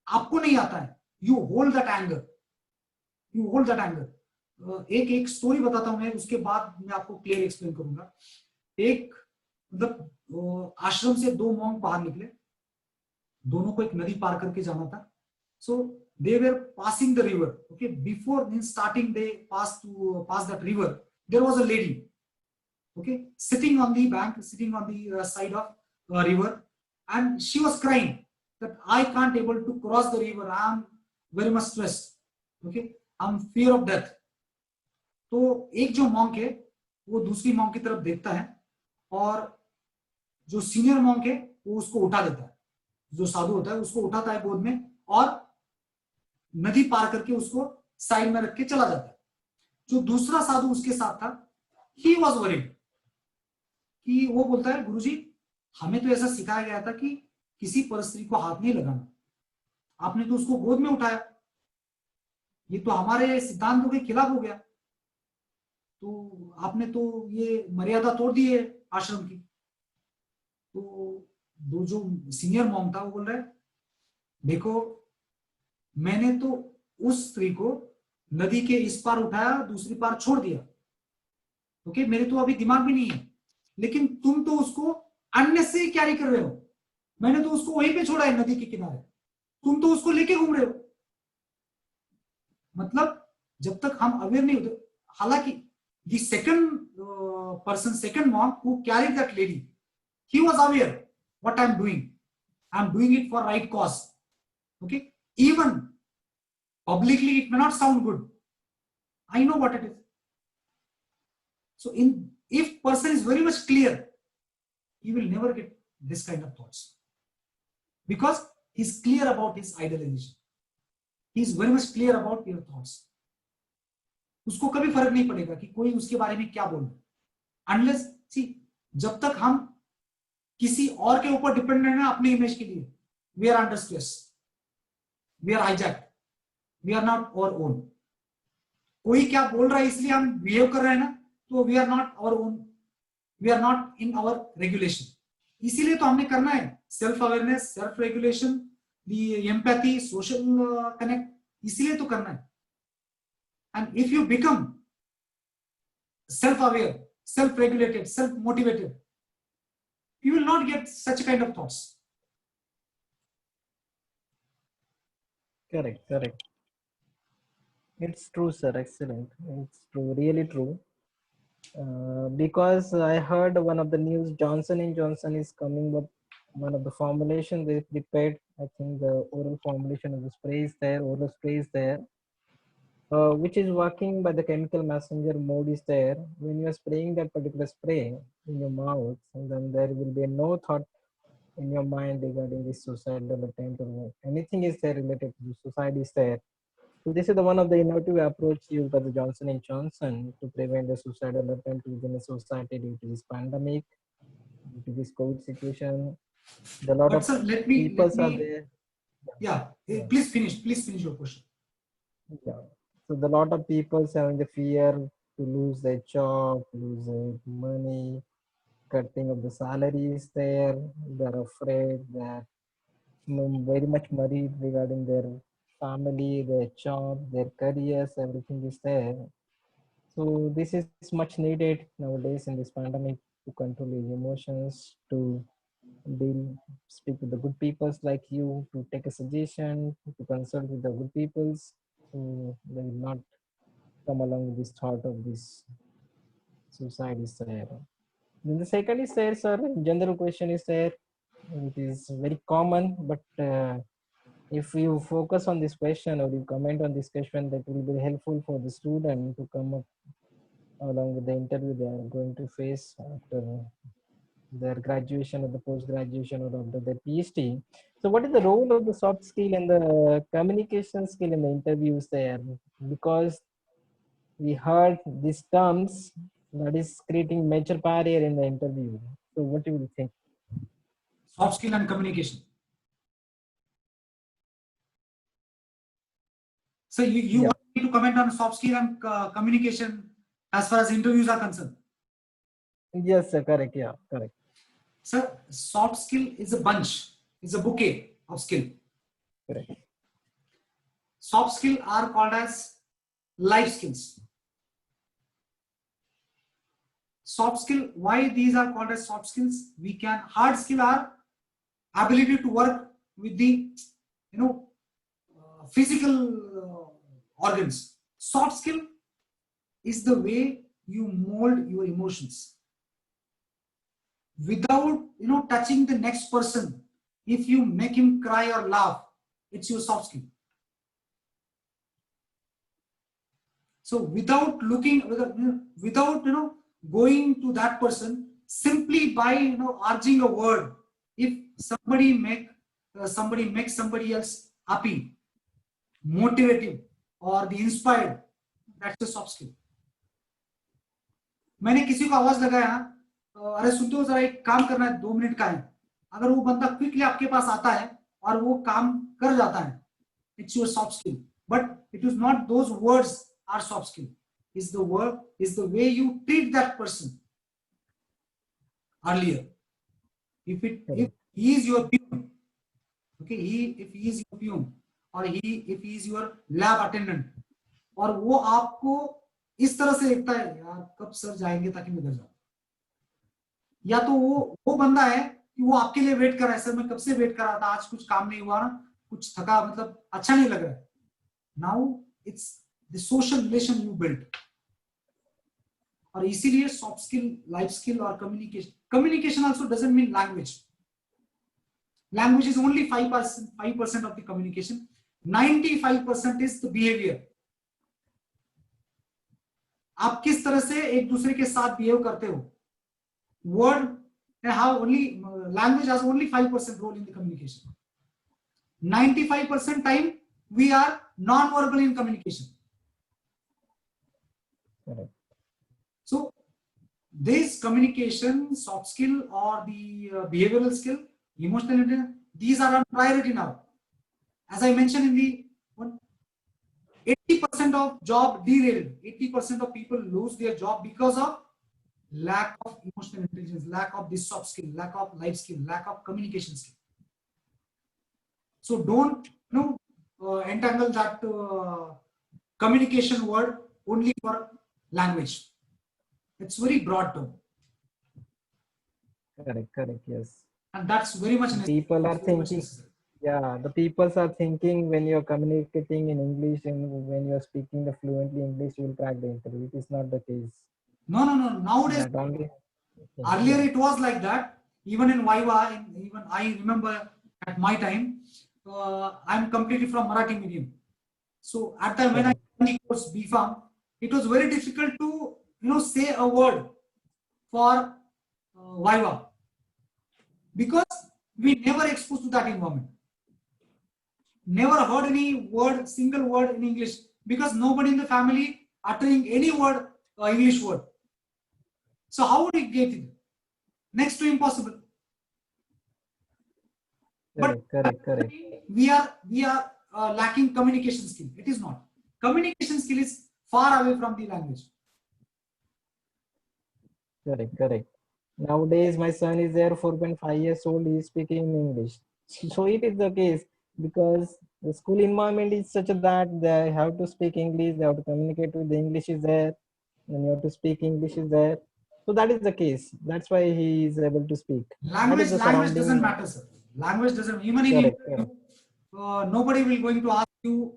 आपको नहीं आता है. You hold that anger. You hold that anger. एक स्टोरी बताता हूं मैं, उसके बाद मैं आपको क्लियर एक्सप्लेन करूंगा. एक मतलब आश्रम से दो मॉन्क बाहर निकले, दोनों को एक नदी पार करके जाना था. So they were passing the river. Okay, before starting they pass that river, there was a lady, okay, sitting on the bank, sitting on the side of river, and she was crying that I can't able to cross the river. I am very much stressed. Okay, I'm fear of death. तो एक जो monk है वो दूसरी monk की तरफ देखता है, और जो सीनियर मॉन्क है वो उसको उठा देता है. जो साधु होता है उसको उठाता है गोद में और नदी पार करके उसको साइड में रख के चला जाता है. जो दूसरा साधु उसके साथ था, ही वॉज वरीड, कि वो बोलता है गुरुजी, हमें तो ऐसा सिखाया गया था कि किसी परस्त्री को हाथ नहीं लगाना, आपने तो उसको गोद में उठाया, ये तो हमारे सिद्धांतों के खिलाफ हो गया, तो आपने तो ये मर्यादा तोड़ दी है आश्रम की. तो जो सीनियर मॉन्क था वो बोल रहा है, देखो मैंने तो उस स्त्री को नदी के इस पार उठाया, दूसरी पार छोड़ दिया, ओके, मेरे तो अभी दिमाग में नहीं है, लेकिन तुम तो उसको अननेसेसरी कैरी कर रहे हो. मैंने तो उसको वहीं पे छोड़ा है नदी के किनारे, तुम तो उसको लेके घूम रहे हो. मतलब जब तक हम अवेयर नहीं होते, हालांकि the second person, second monk who carried that lady, he was aware what I'm doing. I'm doing it for right cause. Okay, even publicly it may not sound good. I know what it is. So if person is very much clear, he will never get this kind of thoughts, because he's clear about his idealization. He's very much clear about your thoughts. उसको कभी फर्क नहीं पड़ेगा कि कोई उसके बारे में क्या बोल रहा है, अनलेस सी जब तक हम किसी और के ऊपर डिपेंडेंट है अपने इमेज के लिए, we are under stress, we are hijacked, we are not our own. कोई क्या बोल रहा है इसलिए हम बिहेव कर रहे हैं ना, तो we are not our own, we are not in our regulation. इसीलिए तो हमने करना है self awareness, self regulation, the empathy, social connect, इसीलिए तो करना है. And if you become self-aware, self-regulated, self-motivated, you will not get such kind of thoughts. Correct, correct. It's true, sir. Excellent. It's true, really true. Because I heard one of the news, Johnson and Johnson is coming up one of the formulation they prepared. I think the oral formulation of the spray is there, oral spray is there, which is working by the chemical messenger mode is there. When you are spraying that particular spray in your mouth, and then there will be no thought in your mind regarding this suicidal attempt or anything is there related to suicide is there. So this is the one of the innovative approach used by the Johnson and Johnson to prevent the suicidal attempt within the society due to this pandemic, due to this COVID situation. The lot But of sir, let people are me, there. yeah, Yeah. please finish your question. Yeah. So the lot of people having the fear to lose their job, lose their money, cutting of the salaries there. They're afraid that very much worried regarding their family, their job, their careers, everything is there. So this is much needed nowadays in this pandemic to control your emotions, to deal, speak with the good peoples like you, to take a suggestion, to consult with the good peoples, so they will not come along with this thought of this suicide is there. Then the second is there, sir. General question is there. It is very common, but if you focus on this question or you comment on this question, that will be helpful for the student to come up along with the interview they are going to face after their graduation or the post graduation or after their PhD. So what is the role of the soft skill and the communication skill in the interviews there? Because we heard these terms that is creating major barrier in the interview. So what do you think? Soft skill and communication. So you Yeah. want me to comment on soft skill and communication as far as interviews are concerned? Yes, sir. Correct. Yeah, correct. Sir, soft skill is a bunch, is a bouquet of skill. Correct. Soft skill are called as life skills. Soft skill, why these are called as soft skills? Hard skill are ability to work with the, physical organs. Soft skill is the way you mold your emotions without touching the next person. If you make him cry or laugh, it's your soft skill. So without looking, without going to that person, simply by urging a word, if somebody makes somebody else happy, motivative, or the inspired, that's a soft skill. मैंने किसी को आवाज लगाया, अरे सुनते हो जरा एक काम करना है 2 मिनट का है, अगर वो बंदा क्विकली आपके पास आता है और वो काम कर जाता है, it's your soft skill. But it is not those words are soft skill. Is the way you treat that person earlier. If he is your peon, okay, if he is your peon, or if he is your lab attendant, और वो आपको इस तरह से देखता है, यार कब सर जाएंगे ताकि मैं घर जाऊं, या तो वो बंदा है कि वो आपके लिए वेट कर रहा है, सर मैं कब से वेट कर रहा था, आज कुछ काम नहीं हुआ ना, कुछ थका, मतलब अच्छा नहीं लग रहा है. Now it's the social relation you build. और इसीलिए soft skill, life skill और communication also doesn't mean language. Language is only 5% of the communication. 95% is the behavior. आप किस तरह से एक दूसरे के साथ बिहेव करते हो. Language has only 5% role in the communication. 95% time we are non-verbal in communication. Correct. So this communication, soft skill or the behavioral skill, emotional intelligence, these are on priority now. As I mentioned in the 80% of job derailed, 80% of people lose their job because of lack of emotional intelligence, lack of this soft skill, lack of life skill, lack of communication skill. So don't entangle that communication word only for language. It's very broad term. Correct, yes. And that's very much necessary. People are Very much thinking, necessary. yeah, the people are thinking when you're communicating in English and when you're speaking the fluently English, you will crack the interview. It is not the case. No. Nowadays, That only. earlier it was like that. Even in Viva, even I remember at my time, I'm completely from Marathi medium. So at the time when I did the course BPharm, it was very difficult to say a word for Viva because we never exposed to that environment. Never heard any word, single word in English because nobody in the family uttering any word, English word. So how would we get it? Next to impossible. Correct. We are lacking communication skill. It is not. Communication skill is far away from the language. Correct. Nowadays, my son is there, 4.5 years old. He is speaking English. So it is the case because the school environment is such that they have to speak English. They have to communicate with the English is there, and you have to speak English is there. So that is the case. That's why he is able to speak. Language doesn't matter, sir. Language doesn't. Even in nobody will going to ask you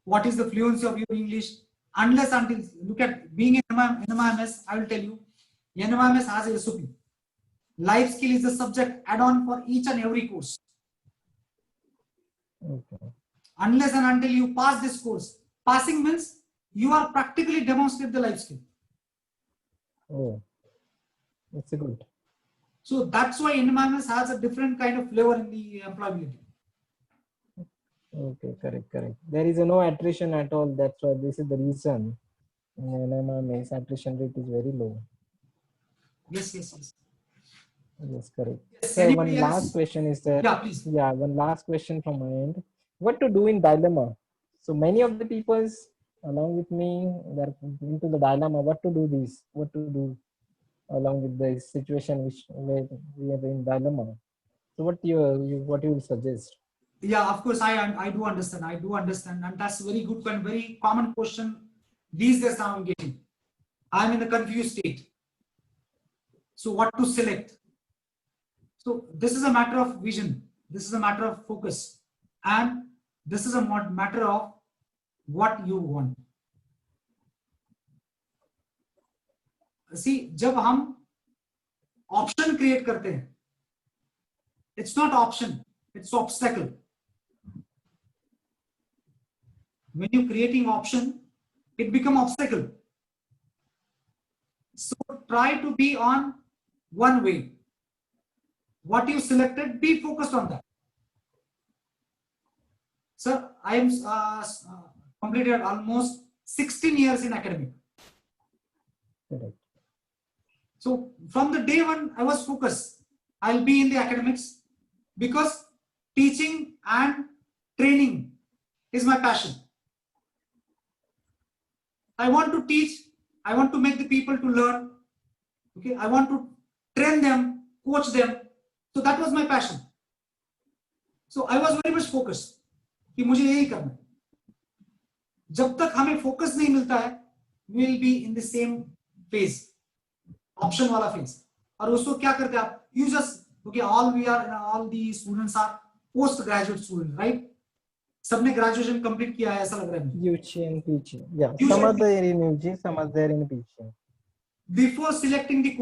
what is the fluency of your English unless until look at being in NMIMS. I will tell you, NMIMS has a SOP. Life skill is the subject add-on for each and every course. Okay. Unless and until you pass this course, passing means you are practically demonstrate the life skill. Oh, that's good. So that's why NMIMS has a different kind of flavor in the employability. Okay, correct. There is no attrition at all. That's why this is the reason. NMIMS attrition rate is very low. Yes. Yes, correct. Yes, So one last question is there. Yeah, please. Yeah, one last question from my end. What to do in dilemma? So many of the peoples along with me, they're into the dilemma. What to do this? What to do along with the situation where we are in dilemma? So what you will suggest? Yeah, of course, I do understand. And that's a very good and very common question these days I'm getting. I'm in a confused state. So what to select? So this is a matter of vision. This is a matter of focus. And this is a matter of what you want. See, जब हम option create करते हैं, it's not option, it's obstacle. When you're creating option, it become obstacle. So try to be on one way. What you selected, be focused on that. Sir, I am completed almost 16 years in academic. Correct. So from the day when I was focused, I'll be in the academics because teaching and training is my passion. I want to teach. I want to make the people to learn. Okay, I want to train them, coach them. So that was my passion. So I was very much focused कि मुझे यही करना है. जब तक हमें focus नहीं मिलता है, we will be in the same phase, option वाला phase. और उसको क्या करते हैं आप? You just okay, all the students are postgraduate students, right? सबने graduation complete किया है ऐसा लग रहा है. UG and PG. Yeah, some are there in UG, some are there in PG. Before selecting the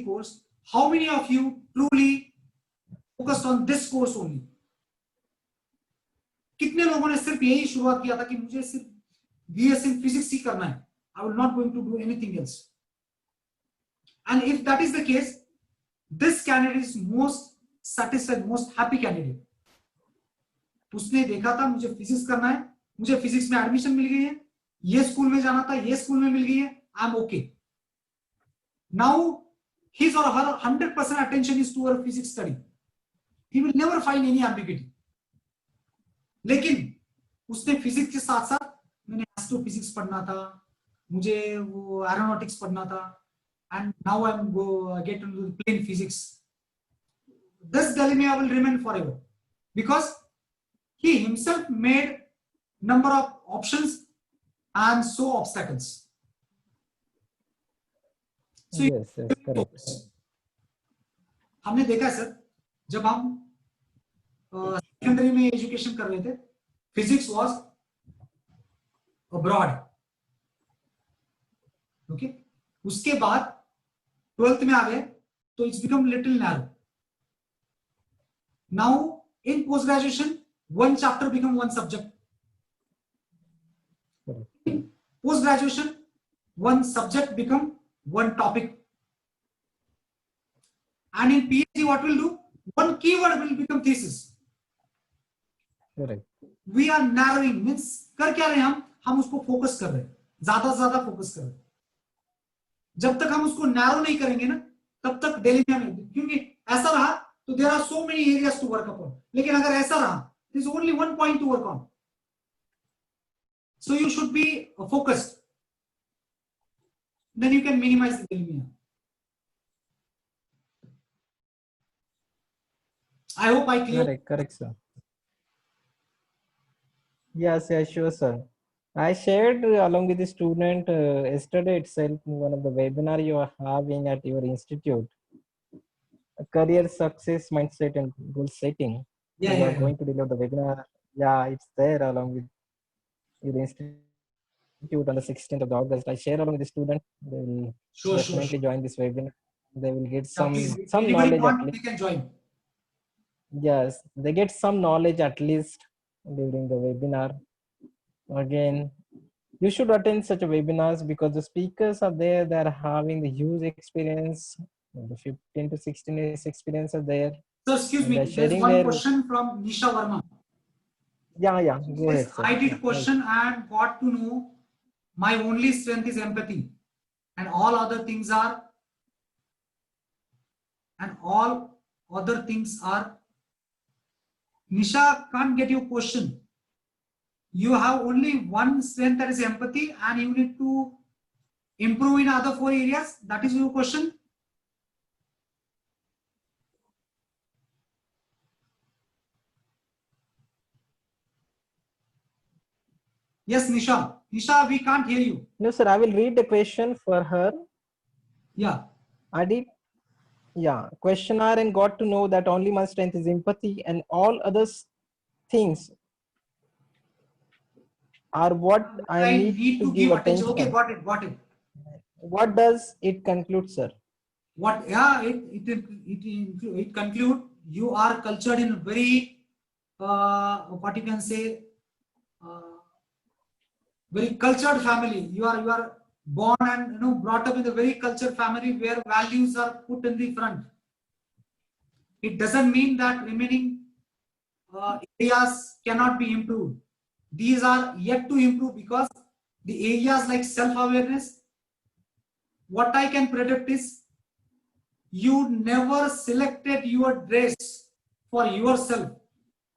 course, how many of you truly focused on this course only? कितने लोगों ने सिर्फ यही शुरुआत किया था कि मुझे सिर्फ BS in physics ही करना है. I will not going to do anything else. And if that is the case, this candidate is most satisfied, most happy candidate. उसने देखा था मुझे फिजिक्स करना है, मुझे फिजिक्स में एडमिशन मिल गई है, ये स्कूल में जाना था, ये स्कूल में मिल गई है, I am okay. Now his or her 100% attention is toward physics study. He will never find any ambiguity. लेकिन उसने फिजिक्स के साथ साथ मैंने एस्ट्रोफिजिक्स पढ़ना था, मुझे वो एरोनॉटिक्स पढ़ना था, and now I'm go get into plain physics. This dilemma will remain forever because he himself made number of options and so obstacles. So Yes, yes, correct. हमने देखा है सर, जब हम सेकेंडरी में एजुकेशन कर रहे थे, फिजिक्स वाज अब्रॉड, ओके, उसके बाद 12th में आ गए तो it's become little narrow. Now in post graduation one chapter become one subject. Post graduation one subject become one topic. And in PhD what will do, one keyword will become thesis. Correct. We are narrowing, means कर क्या रहे हैं हम उसको focus कर रहे हैं, ज्यादा से ज्यादा फोकस कर रहे हैं. जब तक हम उसको नैरो नहीं करेंगे ना, तब तक डेली में हमें, क्योंकि ऐसा रहा तो there are so many areas to work upon. लेकिन अगर ऐसा रहा, there is only one point to work on. So you should be focused. Then you can minimize the bulimia. I hope I clear. Correct, correct, sir. Yes, yes, sure, sir. I shared along with the student yesterday itself one of the webinar you are having at your institute, career success mindset and goal setting. Yeah, We yeah, are yeah. going to deliver the webinar. Yeah, it's there along with your institute on the 16th of August. I share along with the student. They will Sure, definitely join this webinar. They will get Yeah, please, if some anybody knowledge at want, least. they can join. Yes, they get some knowledge at least during the webinar. Again, you should attend such a webinars because the speakers are there. They are having the huge experience. The 15 to 16 years experience are there. So excuse And me, they're there's sharing one their. question from Nisha Verma. Yeah, yeah. Go ahead, Yes, sir. I did Yeah, question and got to know my only strength is empathy, and all other things are Nisha, can't get your question. You have only one strength, that is empathy, and you need to improve in other 4 areas. That is your question. Yes, Nisha. Nisha, we can't hear you. No, sir. I will read the question for her. Yeah. I did. Yeah, questionnaire and got to know that only my strength is empathy and all other things are what I need to give attention. Okay, got it, got it. What does it conclude, sir? What? Yeah, it conclude you are cultured in very what you can say very cultured family. You are born and brought up in a very cultured family where values are put in the front. It doesn't mean that remaining areas cannot be improved. These are yet to improve because the areas like self-awareness, what I can predict is you never selected your dress for yourself,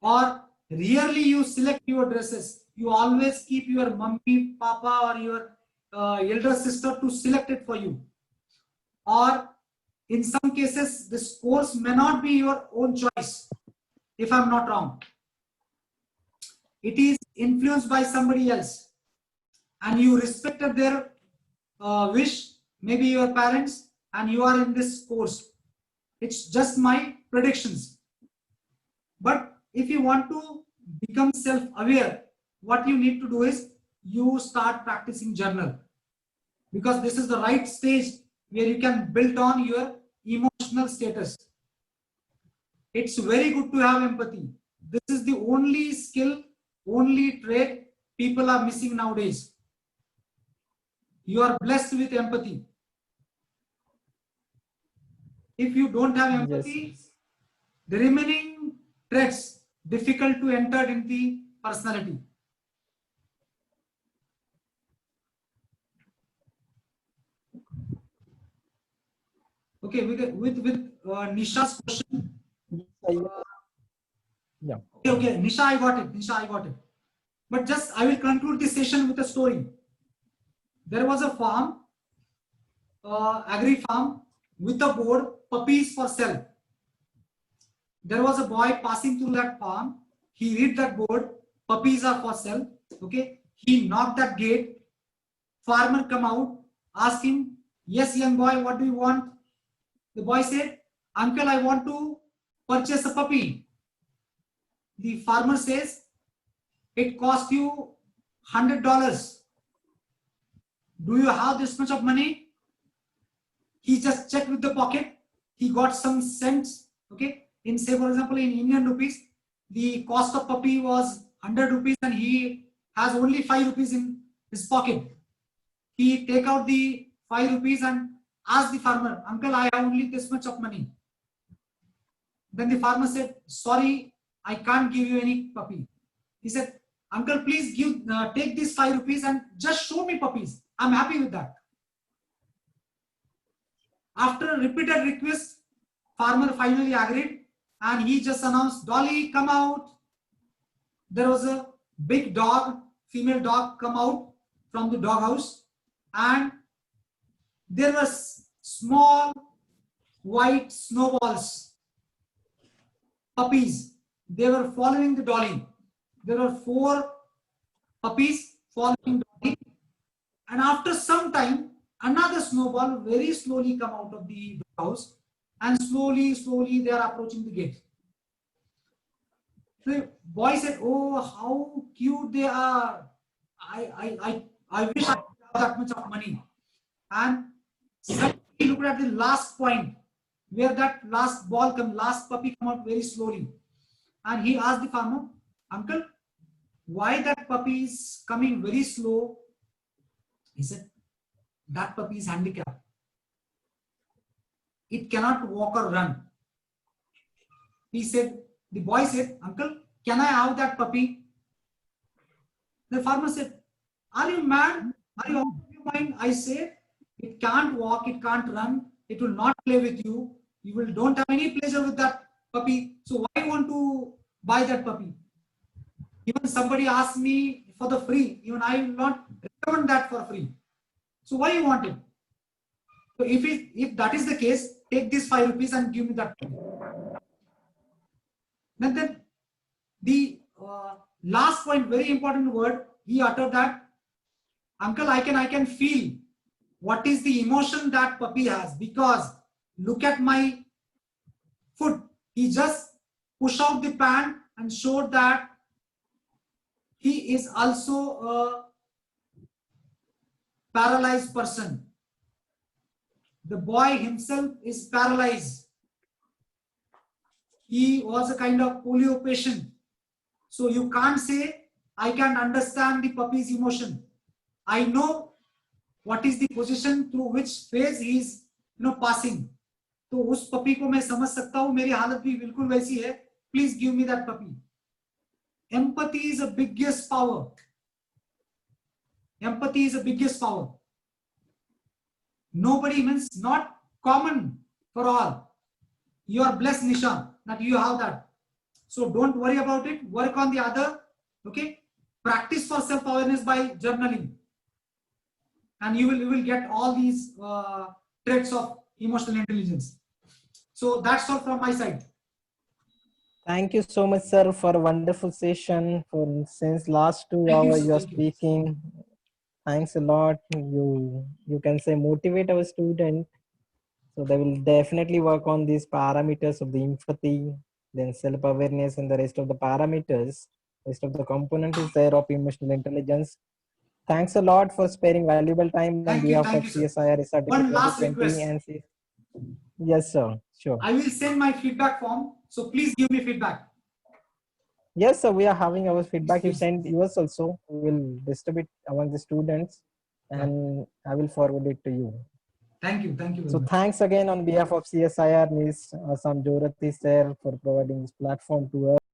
or rarely you select your dresses. You always keep your mummy, papa, or your elder sister to select it for you. Or in some cases, this course may not be your own choice, if I'm not wrong. It is influenced by somebody else, and you respected their wish, maybe your parents, and you are in this course. It's just my predictions. But if you want to become self-aware, what you need to do is you start practicing journal, because this is the right stage where you can build on your emotional status. It's very good to have empathy. This is the only skill, only trait people are missing nowadays. You are blessed with empathy. If you don't have empathy, Yes. the remaining traits difficult to enter in the personality. Okay, with Nisha's question. Yeah. Okay, Nisha, I got it. Nisha, I got it. But just I will conclude this session with a story. There was a farm, agri farm, with a board, puppies for sale. There was a boy passing through that farm. He read that board, puppies are for sale. Okay. He knocked that gate. Farmer come out, ask him, yes, young boy, what do you want? The boy said, uncle, I want to purchase a puppy. The farmer says, it cost you $100. Do you have this much of money? He just checked with the pocket. He got some cents. Okay. In, say, for example, in Indian rupees, the cost of puppy was 100 rupees and he has only 5 rupees in his pocket. He take out the 5 rupees and ask the farmer, uncle, I have only this much of money. Then the farmer said, sorry, I can't give you any puppy. He said, uncle, please take these 5 rupees and just show me puppies. I'm happy with that. After a repeated request, farmer finally agreed and he just announced, Dolly, come out. There was a big dog, female dog come out from the doghouse and there were small white snowballs, puppies. They were following the dolly. There were 4 puppies following dolly. And after some time, another snowball very slowly come out of the house and slowly they are approaching the gate. The boy said, oh, how cute they are. I wish I had that much of money. And suddenly he looked at the last point where that last puppy come out very slowly. And he asked the farmer, uncle, why that puppy is coming very slow? He said, that puppy is handicapped. It cannot walk or run. The boy said, uncle, can I have that puppy? The farmer said, are you mad? Are you out of your mind? I said, it can't walk, it can't run, it will not play with you. You don't have any pleasure with that puppy. So why you want to buy that puppy? Even somebody asked me for the free, even I will not recommend that for free. So why you want it? So if that is the case, take this 5 rupees and give me that puppy. Then the last point, very important word, he uttered that, uncle, I can feel what is the emotion that puppy has, because look at my foot. He just pushed out the pant and showed that he is also a paralyzed person. The boy himself is paralyzed. He was a kind of polio patient. So you can't say, I can understand the puppy's emotion. I know what is the position through which phase he is passing. तो उस puppy को मैं समझ सकता हूँ, मेरी हालत भी बिल्कुल वैसी है. Please give me that puppy. Empathy is the biggest power. Empathy is the biggest power. Nobody means not common for all. You are blessed, Nisha, that you have that. So don't worry about it. Work on the other. Okay. Practice for self-awareness by journaling, and you will get all these traits of emotional intelligence. So that's all from my side. Thank you so much, sir, for a wonderful session. For since last 2 hours you are speaking. Thanks a lot. You can say motivate our student, so they will definitely work on these parameters of the empathy, then self-awareness, and the rest of the parameters. Rest of the component is there of emotional intelligence. Thanks a lot for sparing valuable time on behalf of CSIR One last request. And yes, sir. Sure. I will send my feedback form. So please give me feedback. Yes, sir. We are having our feedback. You send yours also. We will distribute among the students, and I will forward it to you. Thank you. Thank you. So thanks again on behalf of CSIR, Ms. Assam Jorati sir, for providing this platform to us.